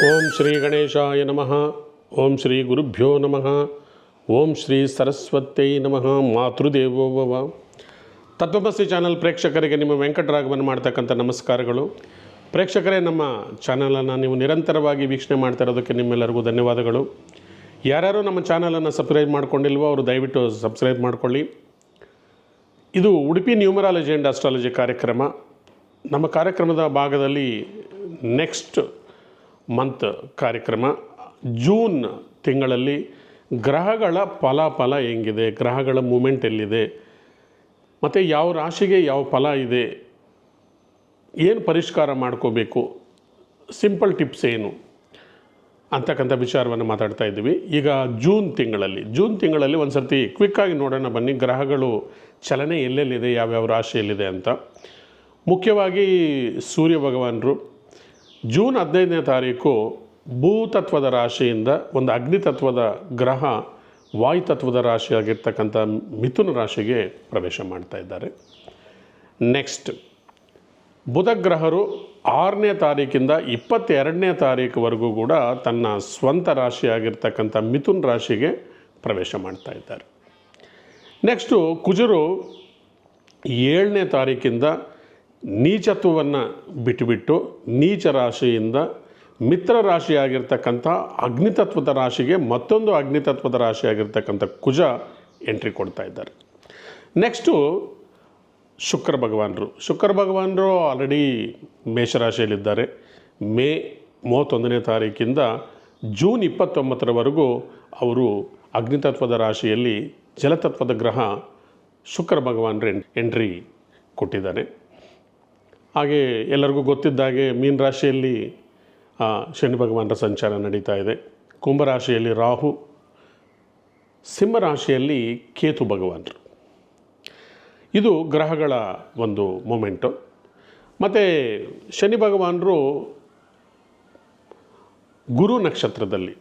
ಓಂ ಶ್ರೀ ಗಣೇಶಾಯ ನಮಃ. ಓಂ ಶ್ರೀ ಗುರುಭ್ಯೋ ನಮಃ. ಓಂ ಶ್ರೀ ಸರಸ್ವತೈ ನಮಃ. ಮಾತೃದೇವೋ ಭವ. ತತ್ವಮಸಿ ಚಾನಲ್ ಪ್ರೇಕ್ಷಕರಿಗೆ ನಿಮ್ಮ ವೆಂಕಟರಾಘವನ್ ಮಾಡ್ತಕ್ಕಂಥ ನಮಸ್ಕಾರಗಳು. ಪ್ರೇಕ್ಷಕರೇ, ನಮ್ಮ ಚಾನಲನ್ನು ನೀವು ನಿರಂತರವಾಗಿ ವೀಕ್ಷಣೆ ಮಾಡ್ತಾ ಇರೋದಕ್ಕೆ ನಿಮ್ಮೆಲ್ಲರಿಗೂ ಧನ್ಯವಾದಗಳು. ಯಾರ್ಯಾರು ನಮ್ಮ ಚಾನಲನ್ನು ಸಬ್ಸ್ಕ್ರೈಬ್ ಮಾಡ್ಕೊಂಡಿಲ್ವೋ ಅವರು ದಯವಿಟ್ಟು ಸಬ್ಸ್ಕ್ರೈಬ್ ಮಾಡಿಕೊಳ್ಳಿ. ಇದು ಉಡುಪಿ ನ್ಯೂಮರಾಲಜಿ ಆ್ಯಂಡ್ ಅಸ್ಟ್ರಾಲಜಿ ಕಾರ್ಯಕ್ರಮ. ನಮ್ಮ ಕಾರ್ಯಕ್ರಮದ ಭಾಗದಲ್ಲಿ ನೆಕ್ಸ್ಟ್ ಮಂತ್ ಕಾರ್ಯಕ್ರಮ ಜೂನ್ ತಿಂಗಳಲ್ಲಿ ಗ್ರಹಗಳ ಫಲಾಫಲ ಹೆಂಗಿದೆ, ಗ್ರಹಗಳ ಮೂಮೆಂಟ್ ಎಲ್ಲಿದೆ, ಮತ್ತು ಯಾವ ರಾಶಿಗೆ ಯಾವ ಫಲ ಇದೆ, ಏನು ಪರಿಷ್ಕಾರ ಮಾಡ್ಕೋಬೇಕು, ಸಿಂಪಲ್ ಟಿಪ್ಸ್ ಏನು ಅಂತಕ್ಕಂಥ ವಿಚಾರವನ್ನು ಮಾತಾಡ್ತಾ ಇದ್ದೀವಿ. ಈಗ ಜೂನ್ ತಿಂಗಳಲ್ಲಿ ಒಂದು ಸರ್ತಿ ಕ್ವಿಕ್ಕಾಗಿ ನೋಡೋಣ ಬನ್ನಿ, ಗ್ರಹಗಳು ಚಲನೆ ಎಲ್ಲೆಲ್ಲಿದೆ, ಯಾವ್ಯಾವ ರಾಶಿಯಲ್ಲಿದೆ ಅಂತ. ಮುಖ್ಯವಾಗಿ ಸೂರ್ಯ ಭಗವಾನರು ಜೂನ್ 15ನೇ ತಾರೀಕು ಭೂತತ್ವದ ರಾಶಿಯಿಂದ ಒಂದು ಅಗ್ನಿತತ್ವದ ಗ್ರಹ ವಾಯುತತ್ವದ ರಾಶಿಯಾಗಿರ್ತಕ್ಕಂಥ ಮಿಥುನ ರಾಶಿಗೆ ಪ್ರವೇಶ ಮಾಡ್ತಾ ಇದ್ದಾರೆ. ನೆಕ್ಸ್ಟ್ ಬುಧ ಗ್ರಹರು 6ನೇ ತಾರೀಕಿಂದ 22ನೇ ತಾರೀಕುವರೆಗೂ ಕೂಡ ತನ್ನ ಸ್ವಂತ ರಾಶಿಯಾಗಿರ್ತಕ್ಕಂಥ ಮಿಥುನ ರಾಶಿಗೆ ಪ್ರವೇಶ ಮಾಡ್ತಾ ಇದ್ದಾರೆ. ನೆಕ್ಸ್ಟು ಕುಜರು 7ನೇ ತಾರೀಕಿಂದ ನೀಚತ್ವವನ್ನು ಬಿಟ್ಟುಬಿಟ್ಟು ನೀಚ ರಾಶಿಯಿಂದ ಮಿತ್ರ ರಾಶಿಯಾಗಿರ್ತಕ್ಕಂಥ ಅಗ್ನಿತತ್ವದ ರಾಶಿಗೆ ಮತ್ತೊಂದು ಅಗ್ನಿತತ್ವದ ರಾಶಿಯಾಗಿರ್ತಕ್ಕಂಥ ಕುಜ ಎಂಟ್ರಿ ಕೊಡ್ತಾ ಇದ್ದಾರೆ. ನೆಕ್ಸ್ಟು ಶುಕ್ರ ಭಗವಾನರು ಆಲ್ರೆಡಿ ಮೇಷರಾಶಿಯಲ್ಲಿದ್ದಾರೆ. ಮೇ 31ನೇ ತಾರೀಕಿಂದ ಜೂನ್ 29ರವರೆಗೂ ಅವರು ಅಗ್ನಿತತ್ವದ ರಾಶಿಯಲ್ಲಿ ಜಲತತ್ವದ ಗ್ರಹ ಶುಕ್ರ ಭಗವಾನರು ಎಂಟ್ರಿ ಕೊಟ್ಟಿದ್ದಾರೆ. ಹಾಗೆ ಎಲ್ಲರಿಗೂ ಗೊತ್ತಿದ್ದಾಗೆ ಮೀನ ರಾಶಿಯಲ್ಲಿ ಶನಿ ಭಗವಾನರ ಸಂಚಾರ ನಡೀತಾ ಇದೆ. ಕುಂಭರಾಶಿಯಲ್ಲಿ ರಾಹು, ಸಿಂಹರಾಶಿಯಲ್ಲಿ ಕೇತು ಭಗವಾನರು. ಇದು ಗ್ರಹಗಳ ಒಂದು ಮೂಮೆಂಟು. ಮತ್ತು ಶನಿ ಭಗವಾನರು ಗುರು ನಕ್ಷತ್ರದಲ್ಲಿ,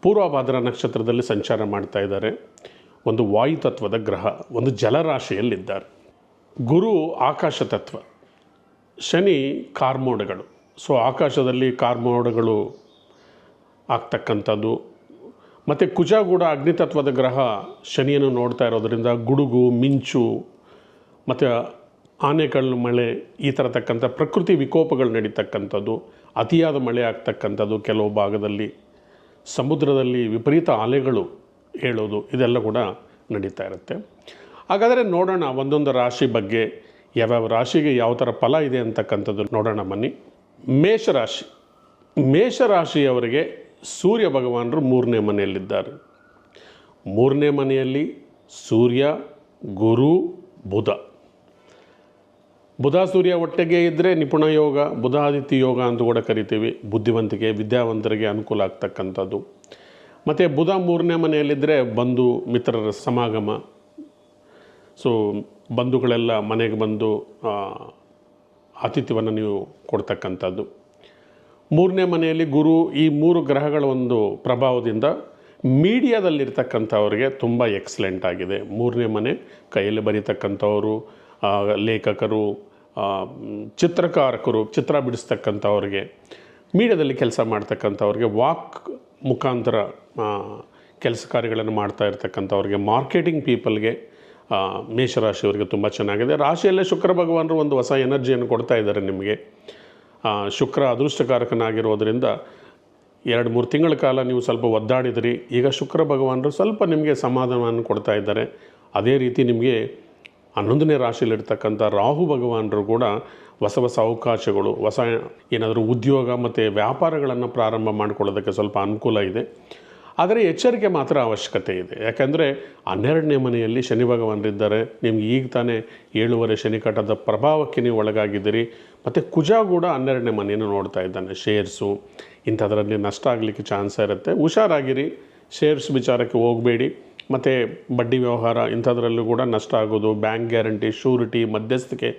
ಪೂರ್ವಭಾದ್ರ ನಕ್ಷತ್ರದಲ್ಲಿ ಸಂಚಾರ ಮಾಡ್ತಾ ಇದ್ದಾರೆ. ಒಂದು ವಾಯುತತ್ವದ ಗ್ರಹ, ಒಂದು ಜಲರಾಶಿಯಲ್ಲಿದ್ದಾರೆ. ಗುರು ಆಕಾಶ ತತ್ವ, ಶನಿ ಕಾರ್ಮೋಡಗಳು. ಸೊ ಆಕಾಶದಲ್ಲಿ ಕಾರ್ಮೋಡಗಳು ಆಗ್ತಕ್ಕಂಥದ್ದು. ಮತ್ತು ಕುಜ ಕೂಡ ಅಗ್ನಿತತ್ವದ ಗ್ರಹ ಶನಿಯನ್ನು ನೋಡ್ತಾ ಇರೋದರಿಂದ ಗುಡುಗು, ಮಿಂಚು ಮತ್ತು ಆನೆಕಲ್ಲು ಮಳೆ, ಈ ಥರತಕ್ಕಂಥ ಪ್ರಕೃತಿ ವಿಕೋಪಗಳು ನಡೀತಕ್ಕಂಥದ್ದು, ಅತಿಯಾದ ಮಳೆ ಆಗ್ತಕ್ಕಂಥದ್ದು, ಕೆಲವು ಭಾಗದಲ್ಲಿ ಸಮುದ್ರದಲ್ಲಿ ವಿಪರೀತ ಅಲೆಗಳು ಹೇಳೋದು, ಇದೆಲ್ಲ ಕೂಡ ನಡೀತಾ ಇರುತ್ತೆ. ಹಾಗಾದರೆ ನೋಡೋಣ ಒಂದೊಂದು ರಾಶಿ ಬಗ್ಗೆ, ಯಾವ್ಯಾವ ರಾಶಿಗೆ ಯಾವ ಥರ ಫಲ ಇದೆ ಅಂತಕ್ಕಂಥದ್ದು ನೋಡೋಣ ಬನ್ನಿ. ಮೇಷರಾಶಿಯವರಿಗೆ ಸೂರ್ಯ ಭಗವಾನರು 3ನೇ ಮನೆಯಲ್ಲಿದ್ದಾರೆ. 3ನೇ ಮನೆಯಲ್ಲಿ ಸೂರ್ಯ, ಗುರು, ಬುಧ ಸೂರ್ಯ ಒಟ್ಟಿಗೆ ಇದ್ದರೆ ನಿಪುಣ ಯೋಗ, ಬುಧಾದಿತ್ಯ ಯೋಗ ಅಂತ ಕೂಡ ಕರಿತೀವಿ. ಬುದ್ಧಿವಂತಿಕೆ, ವಿದ್ಯಾವಂತರಿಗೆ ಅನುಕೂಲ ಆಗ್ತಕ್ಕಂಥದ್ದು. ಮತ್ತು ಬುಧ 3ನೇ ಮನೆಯಲ್ಲಿದ್ದರೆ ಬಂಧು ಮಿತ್ರರ ಸಮಾಗಮ. ಸೊ ಬಂಧುಗಳೆಲ್ಲ ಮನೆಗೆ ಬಂದು ಆತಿಥ್ಯವನ್ನು ನೀವು ಕೊಡ್ತಕ್ಕಂಥದ್ದು. 3ನೇ ಮನೆಯಲ್ಲಿ ಗುರು, ಈ 3 ಗ್ರಹಗಳ ಒಂದು ಪ್ರಭಾವದಿಂದ ಮೀಡಿಯಾದಲ್ಲಿರ್ತಕ್ಕಂಥವ್ರಿಗೆ ತುಂಬ ಎಕ್ಸಲೆಂಟ್ ಆಗಿದೆ. 3ನೇ ಮನೆ ಕೈಯಲ್ಲಿ ಬರೀತಕ್ಕಂಥವರು, ಲೇಖಕರು, ಚಿತ್ರಕಾರಕರು, ಚಿತ್ರ ಬಿಡಿಸ್ತಕ್ಕಂಥವ್ರಿಗೆ, ಮೀಡಿಯಾದಲ್ಲಿ ಕೆಲಸ ಮಾಡ್ತಕ್ಕಂಥವ್ರಿಗೆ, ವಾಕ್ ಮುಖಾಂತರ ಕೆಲಸ ಕಾರ್ಯಗಳನ್ನು ಮಾಡ್ತಾ ಇರ್ತಕ್ಕಂಥವ್ರಿಗೆ, ಮಾರ್ಕೆಟಿಂಗ್ ಪೀಪಲ್ಗೆ ಮೇಷರಾಶಿಯವರಿಗೆ ತುಂಬ ಚೆನ್ನಾಗಿದೆ. ರಾಶಿಯಲ್ಲೇ ಶುಕ್ರ ಭಗವಾನರು ಒಂದು ಹೊಸ ಎನರ್ಜಿಯನ್ನು ಕೊಡ್ತಾ ಇದ್ದಾರೆ ನಿಮಗೆ. ಶುಕ್ರ ಅದೃಷ್ಟಕಾರಕನಾಗಿರೋದರಿಂದ 2-3 ತಿಂಗಳ ಕಾಲ ನೀವು ಸ್ವಲ್ಪ ಒದ್ದಾಡಿದ್ರಿ. ಈಗ ಶುಕ್ರ ಭಗವಾನರು ಸ್ವಲ್ಪ ನಿಮಗೆ ಸಮಾಧಾನವನ್ನು ಕೊಡ್ತಾ ಇದ್ದಾರೆ. ಅದೇ ರೀತಿ ನಿಮಗೆ 11ನೇ ರಾಶಿಯಲ್ಲಿರ್ತಕ್ಕಂಥ ರಾಹು ಭಗವಾನರು ಕೂಡ ಹೊಸ ಅವಕಾಶಗಳು, ಹೊಸ ಏನಾದರೂ ಉದ್ಯೋಗ ಮತ್ತು ವ್ಯಾಪಾರಗಳನ್ನು ಪ್ರಾರಂಭ ಮಾಡಿಕೊಳ್ಳೋದಕ್ಕೆ ಸ್ವಲ್ಪ ಅನುಕೂಲ ಇದೆ. ಆದರೆ ಎಚ್ಚರಿಕೆ ಮಾತ್ರ ಅವಶ್ಯಕತೆ ಇದೆ. ಯಾಕಂದರೆ 12ನೇ ಮನೆಯಲ್ಲಿ ಶನಿ ಭಗವಾನರಿದ್ದಾರೆ. ನಿಮ್ಗೆ ಈಗ ತಾನೇ 7 ಶನಿ ಕಟದ ಪ್ರಭಾವಕ್ಕೆ ನೀವು ಒಳಗಾಗಿದ್ದೀರಿ. ಮತ್ತು ಕುಜ ಕೂಡ 12ನೇ ಮನೆಯನ್ನು ನೋಡ್ತಾ ಇದ್ದಾನೆ. ಶೇರ್ಸು ಇಂಥದ್ರಲ್ಲಿ ನಷ್ಟ ಆಗಲಿಕ್ಕೆ ಚಾನ್ಸ್ ಇರುತ್ತೆ. ಹುಷಾರಾಗಿರಿ, ಶೇರ್ಸ್ ವಿಚಾರಕ್ಕೆ ಹೋಗಬೇಡಿ. ಮತ್ತು ಬಡ್ಡಿ ವ್ಯವಹಾರ ಇಂಥದ್ರಲ್ಲೂ ಕೂಡ ನಷ್ಟ ಆಗೋದು, ಬ್ಯಾಂಕ್ ಗ್ಯಾರಂಟಿ, ಶೂರಿಟಿ, ಮಧ್ಯಸ್ಥಿಕೆ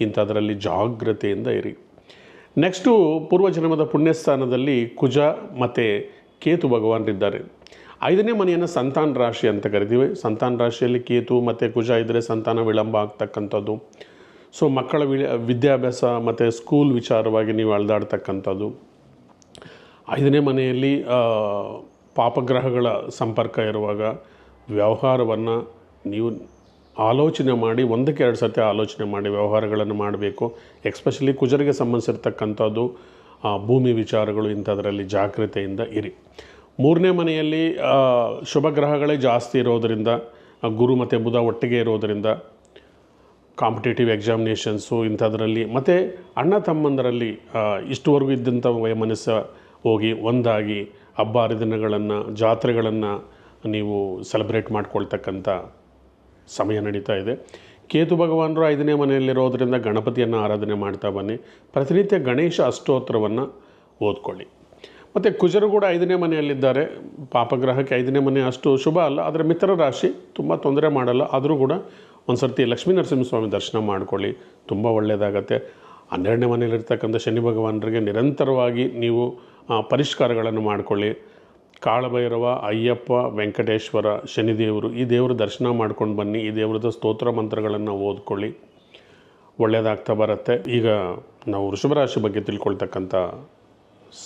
ಇಂಥದ್ರಲ್ಲಿ ಜಾಗ್ರತೆಯಿಂದ ಇರಿ. ನೆಕ್ಸ್ಟು ಪೂರ್ವಜನ್ಮದ ಪುಣ್ಯಸ್ಥಾನದಲ್ಲಿ ಕುಜ ಮತ್ತು ಕೇತು ಭಗವಾನರಿದ್ದಾರೆ. 5ನೇ ಮನೆಯನ್ನು ಸಂತಾನ ರಾಶಿ ಅಂತ ಕರಿತೀವಿ. ಸಂತಾನ ರಾಶಿಯಲ್ಲಿ ಕೇತು ಮತ್ತು ಕುಜ ಇದ್ದರೆ ಸಂತಾನ ವಿಳಂಬ ಆಗ್ತಕ್ಕಂಥದ್ದು. ಸೊ ಮಕ್ಕಳ ವಿದ್ಯಾಭ್ಯಾಸ ಮತ್ತು ಸ್ಕೂಲ್ ವಿಚಾರವಾಗಿ ನೀವು ಅಳೆದಾಡ್ತಕ್ಕಂಥದ್ದು. 5ನೇ ಮನೆಯಲ್ಲಿ ಪಾಪಗ್ರಹಗಳ ಸಂಪರ್ಕ ಇರುವಾಗ ವ್ಯವಹಾರವನ್ನು ನೀವು ಆಲೋಚನೆ ಮಾಡಿ, ಒಂದಕ್ಕೆ 2 ಸರ್ತಿ ಆಲೋಚನೆ ಮಾಡಿ ವ್ಯವಹಾರಗಳನ್ನು ಮಾಡಬೇಕು. ಎಕ್ಸ್ಪೆಷಲಿ ಕುಜರಿಗೆ ಸಂಬಂಧಿಸಿರ್ತಕ್ಕಂಥದ್ದು ಭೂಮಿ ವಿಚಾರಗಳು, ಇಂಥದ್ರಲ್ಲಿ ಜಾಗ್ರತೆಯಿಂದ ಇರಿ. 3ನೇ ಮನೆಯಲ್ಲಿ ಶುಭ ಗ್ರಹಗಳೇ ಜಾಸ್ತಿ ಇರೋದರಿಂದ, ಗುರು ಮತ್ತು ಬುಧ ಒಟ್ಟಿಗೆ ಇರೋದರಿಂದ ಕಾಂಪಿಟೇಟಿವ್ ಎಕ್ಸಾಮಿನೇಷನ್ಸು ಇಂಥದ್ರಲ್ಲಿ, ಮತ್ತು ಅಣ್ಣ ತಮ್ಮಂದರಲ್ಲಿ ಇಷ್ಟುವರೆಗೂ ಇದ್ದಂಥ ವಯಮನಸ್ಸು ಹೋಗಿ ಒಂದಾಗಿ ಹಬ್ಬ ಹರಿದಿನಗಳನ್ನು, ಜಾತ್ರೆಗಳನ್ನು ನೀವು ಸೆಲೆಬ್ರೇಟ್ ಮಾಡ್ಕೊಳ್ತಕ್ಕಂಥ ಸಮಯ ನಡೀತಾ ಇದೆ. ಕೇತು ಭಗವಾನರು 5ನೇ ಮನೆಯಲ್ಲಿರೋದರಿಂದ ಗಣಪತಿಯನ್ನು ಆರಾಧನೆ ಮಾಡ್ತಾ ಬನ್ನಿ. ಪ್ರತಿನಿತ್ಯ ಗಣೇಶ ಅಷ್ಟೋತ್ತರವನ್ನು ಓದ್ಕೊಳ್ಳಿ. ಮತ್ತು ಕುಜರು ಕೂಡ 5ನೇ ಮನೆಯಲ್ಲಿದ್ದಾರೆ. ಪಾಪಗ್ರಹಕ್ಕೆ 5ನೇ ಮನೆ ಅಷ್ಟು ಶುಭ ಅಲ್ಲ, ಆದರೆ ಮಿತ್ರ ರಾಶಿ ತುಂಬ ತೊಂದರೆ ಮಾಡಲ್ಲ. ಆದರೂ ಕೂಡ ಒಂದು ಸರ್ತಿ ಲಕ್ಷ್ಮೀ ನರಸಿಂಹಸ್ವಾಮಿ ದರ್ಶನ ಮಾಡ್ಕೊಳ್ಳಿ, ತುಂಬ ಒಳ್ಳೆಯದಾಗತ್ತೆ. 12ನೇ ಮನೆಯಲ್ಲಿರ್ತಕ್ಕಂಥ ಶನಿ ಭಗವಾನರಿಗೆ ನಿರಂತರವಾಗಿ ನೀವು ಪರಿಷ್ಕಾರಗಳನ್ನು ಮಾಡಿಕೊಳ್ಳಿ. ಕಾಳಭೈರವ, ಅಯ್ಯಪ್ಪ, ವೆಂಕಟೇಶ್ವರ, ಶನಿದೇವರು, ಈ ದೇವರ ದರ್ಶನ ಮಾಡ್ಕೊಂಡು ಬನ್ನಿ. ಈ ದೇವರದ ಸ್ತೋತ್ರ ಮಂತ್ರಗಳನ್ನು ಓದ್ಕೊಳ್ಳಿ, ಒಳ್ಳೆಯದಾಗ್ತಾ ಬರುತ್ತೆ. ಈಗ ನಾವು ವೃಷಭ ರಾಶಿ ಬಗ್ಗೆ ತಿಳ್ಕೊಳ್ತಕ್ಕಂಥ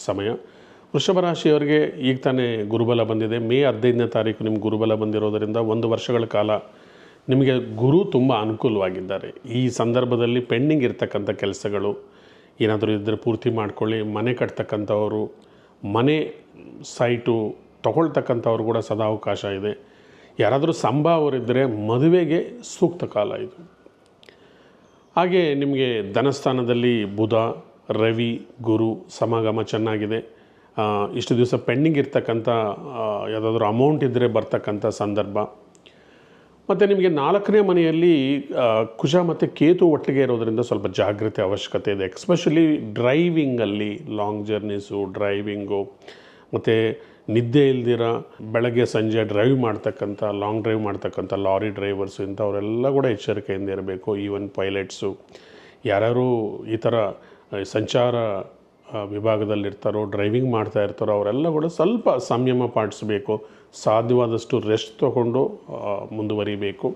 ಸಮಯ. ವೃಷಭ ರಾಶಿಯವರಿಗೆ ಈಗ ತಾನೇ ಗುರುಬಲ ಬಂದಿದೆ. ಮೇ 15ನೇ ತಾರೀಕು ನಿಮ್ಗೆ ಗುರುಬಲ ಬಂದಿರೋದರಿಂದ 1 ವರ್ಷಗಳ ಕಾಲ ನಿಮಗೆ ಗುರು ತುಂಬ ಅನುಕೂಲವಾಗಿದ್ದಾರೆ. ಈ ಸಂದರ್ಭದಲ್ಲಿ ಪೆಂಡಿಂಗ್ ಇರ್ತಕ್ಕಂಥ ಕೆಲಸಗಳು ಏನಾದರೂ ಇದ್ದರೆ ಪೂರ್ತಿ ಮಾಡ್ಕೊಳ್ಳಿ. ಮನೆ ಕಟ್ತಕ್ಕಂಥವರು, ಮನೆ ಸೈಟು ತೊಗೊಳ್ತಕ್ಕಂಥವ್ರು ಕೂಡ ಸದಾವಕಾಶ ಇದೆ. ಯಾರಾದರೂ ಸಂಭಾವರಿದ್ದರೆ ಮದುವೆಗೆ ಸೂಕ್ತ ಕಾಲ ಇದು. ಹಾಗೆ ನಿಮಗೆ ಧನಸ್ಥಾನದಲ್ಲಿ ಬುಧ, ರವಿ, ಗುರು ಸಮಾಗಮ ಚೆನ್ನಾಗಿದೆ. ಇಷ್ಟು ದಿವಸ ಪೆಂಡಿಂಗ್ ಇರ್ತಕ್ಕಂಥ ಯಾವುದಾದ್ರೂ ಅಮೌಂಟ್ ಇದ್ದರೆ ಬರ್ತಕ್ಕಂಥ ಸಂದರ್ಭ. ಮತ್ತು ನಿಮಗೆ 4ನೇ ಮನೆಯಲ್ಲಿ ಕುಜ ಮತ್ತು ಕೇತು ಒಟ್ಟಿಗೆ ಇರೋದರಿಂದ ಸ್ವಲ್ಪ ಜಾಗ್ರತೆ ಅವಶ್ಯಕತೆ ಇದೆ. ಎಕ್ಸ್ಪೆಷಲಿ ಡ್ರೈವಿಂಗಲ್ಲಿ, ಲಾಂಗ್ ಜರ್ನೀಸು, ಡ್ರೈವಿಂಗು, ಮತ್ತು ನಿದ್ದೆ ಇಲ್ದಿರ ಬೆಳಗ್ಗೆ ಸಂಜೆ ಡ್ರೈವ್ ಮಾಡ್ತಕ್ಕಂಥ, ಲಾಂಗ್ ಡ್ರೈವ್ ಮಾಡ್ತಕ್ಕಂಥ ಲಾರಿ ಡ್ರೈವರ್ಸು ಇಂಥವರೆಲ್ಲ ಕೂಡ ಎಚ್ಚರಿಕೆಯಿಂದ ಇರಬೇಕು. ಈವನ್ ಪೈಲಟ್ಸು, ಯಾರ್ಯಾರು ಈ ಥರ ಸಂಚಾರ ವಿಭಾಗದಲ್ಲಿರ್ತಾರೋ, ಡ್ರೈವಿಂಗ್ ಮಾಡ್ತಾ ಇರ್ತಾರೋ ಅವರೆಲ್ಲ ಕೂಡ ಸ್ವಲ್ಪ ಸಂಯಮ ಪಾಲಿಸಬೇಕು. ಸಾಧ್ಯವಾದಷ್ಟು ರೆಸ್ಟ್ ತೊಗೊಂಡು ಮುಂದುವರಿಬೇಕು.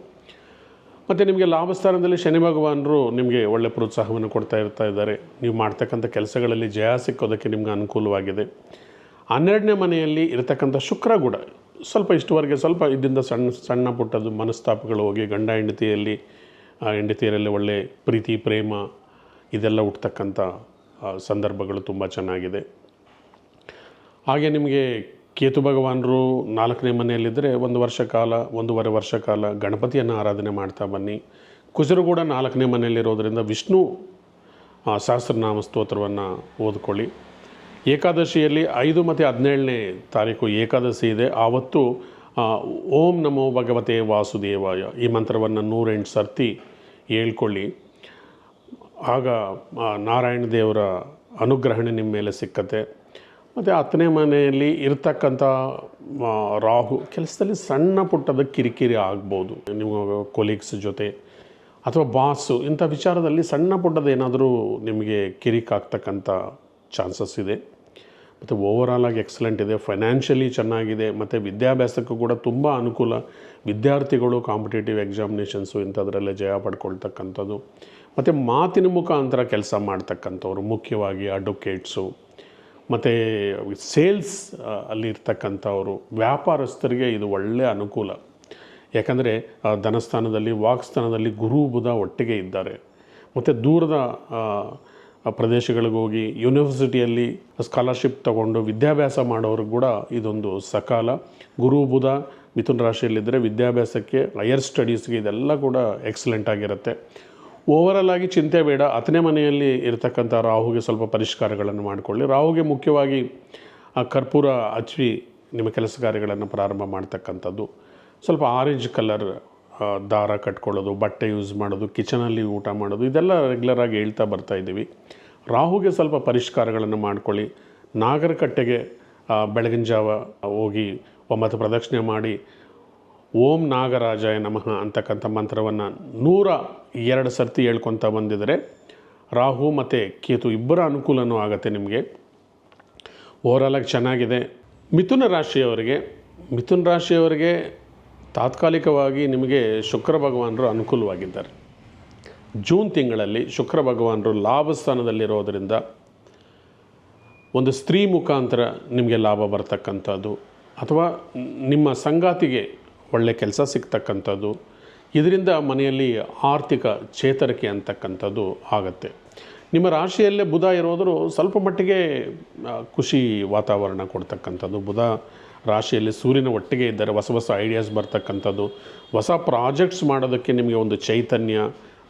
ಮತ್ತು ನಿಮಗೆ ಲಾಭಸ್ಥಾನದಲ್ಲಿ ಶನಿ ಭಗವಾನರು ನಿಮಗೆ ಒಳ್ಳೆಯ ಪ್ರೋತ್ಸಾಹವನ್ನು ಕೊಡ್ತಾ ಇದ್ದಾರೆ. ನೀವು ಮಾಡ್ತಕ್ಕಂಥ ಕೆಲಸಗಳಲ್ಲಿ ಜಯ ಸಿಕ್ಕೋದಕ್ಕೆ ನಿಮ್ಗೆ ಅನುಕೂಲವಾಗಿದೆ. 12ನೇ ಮನೆಯಲ್ಲಿ ಇರತಕ್ಕಂಥ ಶುಕ್ರ ಕೂಡ ಸ್ವಲ್ಪ ಇಷ್ಟುವರೆಗೆ ಸ್ವಲ್ಪ ಇದರಿಂದ ಸಣ್ಣ ಪುಟ್ಟದ್ದು ಮನಸ್ತಾಪಗಳು ಹೋಗಿ ಗಂಡ ಹೆಂಡತಿಯರಲ್ಲಿ ಒಳ್ಳೆ ಪ್ರೀತಿ, ಪ್ರೇಮ ಇದೆಲ್ಲ ಹುಟ್ಟತಕ್ಕಂಥ ಸಂದರ್ಭಗಳು ತುಂಬ ಚೆನ್ನಾಗಿದೆ. ಹಾಗೆ ನಿಮಗೆ ಕೇತು ಭಗವಾನರು 4ನೇ ಮನೆಯಲ್ಲಿದ್ದರೆ 1 ವರ್ಷ ಕಾಲ, 1.5 ವರ್ಷ ಕಾಲ ಗಣಪತಿಯನ್ನು ಆರಾಧನೆ ಮಾಡ್ತಾ ಬನ್ನಿ. ಕುಜರು ಕೂಡ 4ನೇ ಮನೆಯಲ್ಲಿರೋದರಿಂದ ವಿಷ್ಣು ಸಹಸ್ರನಾಮ ಸ್ತೋತ್ರವನ್ನು ಓದ್ಕೊಳ್ಳಿ. ಏಕಾದಶಿಯಲ್ಲಿ 5 ಮತ್ತು 17ನೇ ತಾರೀಕು ಏಕಾದಶಿ ಇದೆ. ಆವತ್ತು ಓಂ ನಮೋ ಭಗವತೆ ವಾಸುದೇವಾಯ ಈ ಮಂತ್ರವನ್ನು 108 ಸರ್ತಿ ಹೇಳ್ಕೊಳ್ಳಿ. ಆಗ ನಾರಾಯಣ ದೇವರ ಅನುಗ್ರಹಣೆ ನಿಮ್ಮ ಮೇಲೆ ಸಿಕ್ಕತ್ತೆ. ಮತ್ತು 10ನೇ ಮನೆಯಲ್ಲಿ ಇರ್ತಕ್ಕಂಥ ರಾಹು ಕೆಲಸದಲ್ಲಿ ಸಣ್ಣ ಪುಟ್ಟದ ಕಿರಿಕಿರಿ ಆಗ್ಬೋದು. ನಿಮ್ಮ ಕೊಲೀಗ್ಸ್ ಜೊತೆ ಅಥವಾ ಬಾಸು ಇಂಥ ವಿಚಾರದಲ್ಲಿ ಸಣ್ಣ ಪುಟ್ಟದ ಏನಾದರೂ ನಿಮಗೆ ಕಿರಿಕಾಗ್ತಕ್ಕಂಥ ಚಾನ್ಸಸ್ ಇದೆ. ಮತ್ತು ಓವರಾಲಾಗಿ ಎಕ್ಸಲೆಂಟ್ ಇದೆ. ಫೈನಾನ್ಷಿಯಲಿ ಚೆನ್ನಾಗಿದೆ. ಮತ್ತು ವಿದ್ಯಾಭ್ಯಾಸಕ್ಕೂ ಕೂಡ ತುಂಬ ಅನುಕೂಲ. ವಿದ್ಯಾರ್ಥಿಗಳು ಕಾಂಪಿಟೇಟಿವ್ ಎಕ್ಸಾಮಿನೇಷನ್ಸು ಇಂಥದ್ರಲ್ಲೇ ಜಯ ಪಡ್ಕೊಳ್ತಕ್ಕಂಥದ್ದು. ಮತ್ತು ಮಾತಿನ ಮುಖಾಂತರ ಕೆಲಸ ಮಾಡ್ತಕ್ಕಂಥವ್ರು, ಮುಖ್ಯವಾಗಿ ಅಡ್ವೊಕೇಟ್ಸು ಮತ್ತು ಸೇಲ್ಸ್ ಅಲ್ಲಿ ಇರ್ತಕ್ಕಂಥವರು, ವ್ಯಾಪಾರಸ್ಥರಿಗೆ ಇದು ಒಳ್ಳೆಯ ಅನುಕೂಲ. ಯಾಕಂದರೆ ಧನಸ್ಥಾನದಲ್ಲಿ, ವಾಕ್ಸ್ಥಾನದಲ್ಲಿ ಗುರು ಬುಧ ಒಟ್ಟಿಗೆ ಇದ್ದಾರೆ. ಮತ್ತು ದೂರದ ಪ್ರದೇಶಗಳಿಗೆ ಹೋಗಿ ಯೂನಿವರ್ಸಿಟಿಯಲ್ಲಿ ಸ್ಕಾಲರ್ಶಿಪ್ ತಗೊಂಡು ವಿದ್ಯಾಭ್ಯಾಸ ಮಾಡೋರಿಗೆ ಕೂಡ ಇದೊಂದು ಸಕಾಲ. ಗುರು ಬುಧ ಮಿಥುನ ರಾಶಿಯಲ್ಲಿದ್ದರೆ ವಿದ್ಯಾಭ್ಯಾಸಕ್ಕೆ, ಹೈಯರ್ ಸ್ಟಡೀಸ್ಗೆ ಇದೆಲ್ಲ ಕೂಡ ಎಕ್ಸಲೆಂಟ್ ಆಗಿರುತ್ತೆ. ಓವರಾಲ್ ಆಗಿ ಚಿಂತೆ ಬೇಡ. 10ನೇ ಮನೆಯಲ್ಲಿ ಇರತಕ್ಕಂಥ ರಾಹುಗೆ ಸ್ವಲ್ಪ ಪರಿಷ್ಕಾರಗಳನ್ನು ಮಾಡಿಕೊಳ್ಳಿ. ರಾಹುಗೆ ಮುಖ್ಯವಾಗಿ ಕರ್ಪೂರ ಹಚ್ಚಿ ನಿಮ್ಮ ಕೆಲಸ ಕಾರ್ಯಗಳನ್ನು ಪ್ರಾರಂಭ ಮಾಡ್ತಕ್ಕಂಥದ್ದು. ಸ್ವಲ್ಪ ಆರೆಂಜ್ ಕಲರ್ ದಾರ ಕಟ್ಕೊಳ್ಳೋದು, ಬಟ್ಟೆ ಯೂಸ್ ಮಾಡೋದು, ಕಿಚನಲ್ಲಿ ಊಟ ಮಾಡೋದು, ಇದೆಲ್ಲ ರೆಗ್ಯುಲರಾಗಿ ಹೇಳ್ತಾ ಬರ್ತಾಯಿದ್ದೀವಿ. ರಾಹುಗೆ ಸ್ವಲ್ಪ ಪರಿಷ್ಕಾರಗಳನ್ನು ಮಾಡ್ಕೊಳ್ಳಿ. ನಾಗರಕಟ್ಟೆಗೆ ಬೆಳಗಿನ ಜಾವ ಹೋಗಿ 9 ಪ್ರದಕ್ಷಿಣೆ ಮಾಡಿ ಓಂ ನಾಗರಾಜಾಯ ನಮಃ ಅಂತಕ್ಕಂಥ ಮಂತ್ರವನ್ನು 102 ಸರ್ತಿ ಹೇಳ್ಕೊತ ಬಂದಿದ್ದರೆ ರಾಹು ಮತ್ತು ಕೇತು ಇಬ್ಬರ ಅನುಕೂಲನೂ ಆಗುತ್ತೆ ನಿಮಗೆ. ಓವರಾಲಾಗಿ ಚೆನ್ನಾಗಿದೆ. ಮಿಥುನ ರಾಶಿಯವರಿಗೆ ತಾತ್ಕಾಲಿಕವಾಗಿ ನಿಮಗೆ ಶುಕ್ರ ಭಗವಾನರು ಅನುಕೂಲವಾಗಿದ್ದಾರೆ. ಜೂನ್ ತಿಂಗಳಲ್ಲಿ ಶುಕ್ರ ಭಗವಾನರು ಲಾಭಸ್ಥಾನದಲ್ಲಿರೋದರಿಂದ ಒಂದು ಸ್ತ್ರೀ ಮುಖಾಂತರ ನಿಮಗೆ ಲಾಭ ಬರ್ತಕ್ಕಂಥದ್ದು, ಅಥವಾ ನಿಮ್ಮ ಸಂಗಾತಿಗೆ ಒಳ್ಳೆಯ ಕೆಲಸ ಸಿಗ್ತಕ್ಕಂಥದ್ದು, ಇದರಿಂದ ಮನೆಯಲ್ಲಿ ಆರ್ಥಿಕ ಚೇತರಿಕೆ ಅಂತಕ್ಕಂಥದ್ದು ಆಗುತ್ತೆ. ನಿಮ್ಮ ರಾಶಿಯಲ್ಲೇ ಬುಧ ಇರೋದರೂ ಸ್ವಲ್ಪ ಮಟ್ಟಿಗೆ ಖುಷಿ ವಾತಾವರಣ ಕೊಡ್ತಕ್ಕಂಥದ್ದು. ಬುಧ ರಾಶಿಯಲ್ಲಿ ಸೂರ್ಯನ ಒಟ್ಟಿಗೆ ಇದ್ದರೆ ಹೊಸ ಹೊಸ ಐಡಿಯಾಸ್ ಬರ್ತಕ್ಕಂಥದ್ದು, ಹೊಸ ಪ್ರಾಜೆಕ್ಟ್ಸ್ ಮಾಡೋದಕ್ಕೆ ನಿಮಗೆ ಒಂದು ಚೈತನ್ಯ,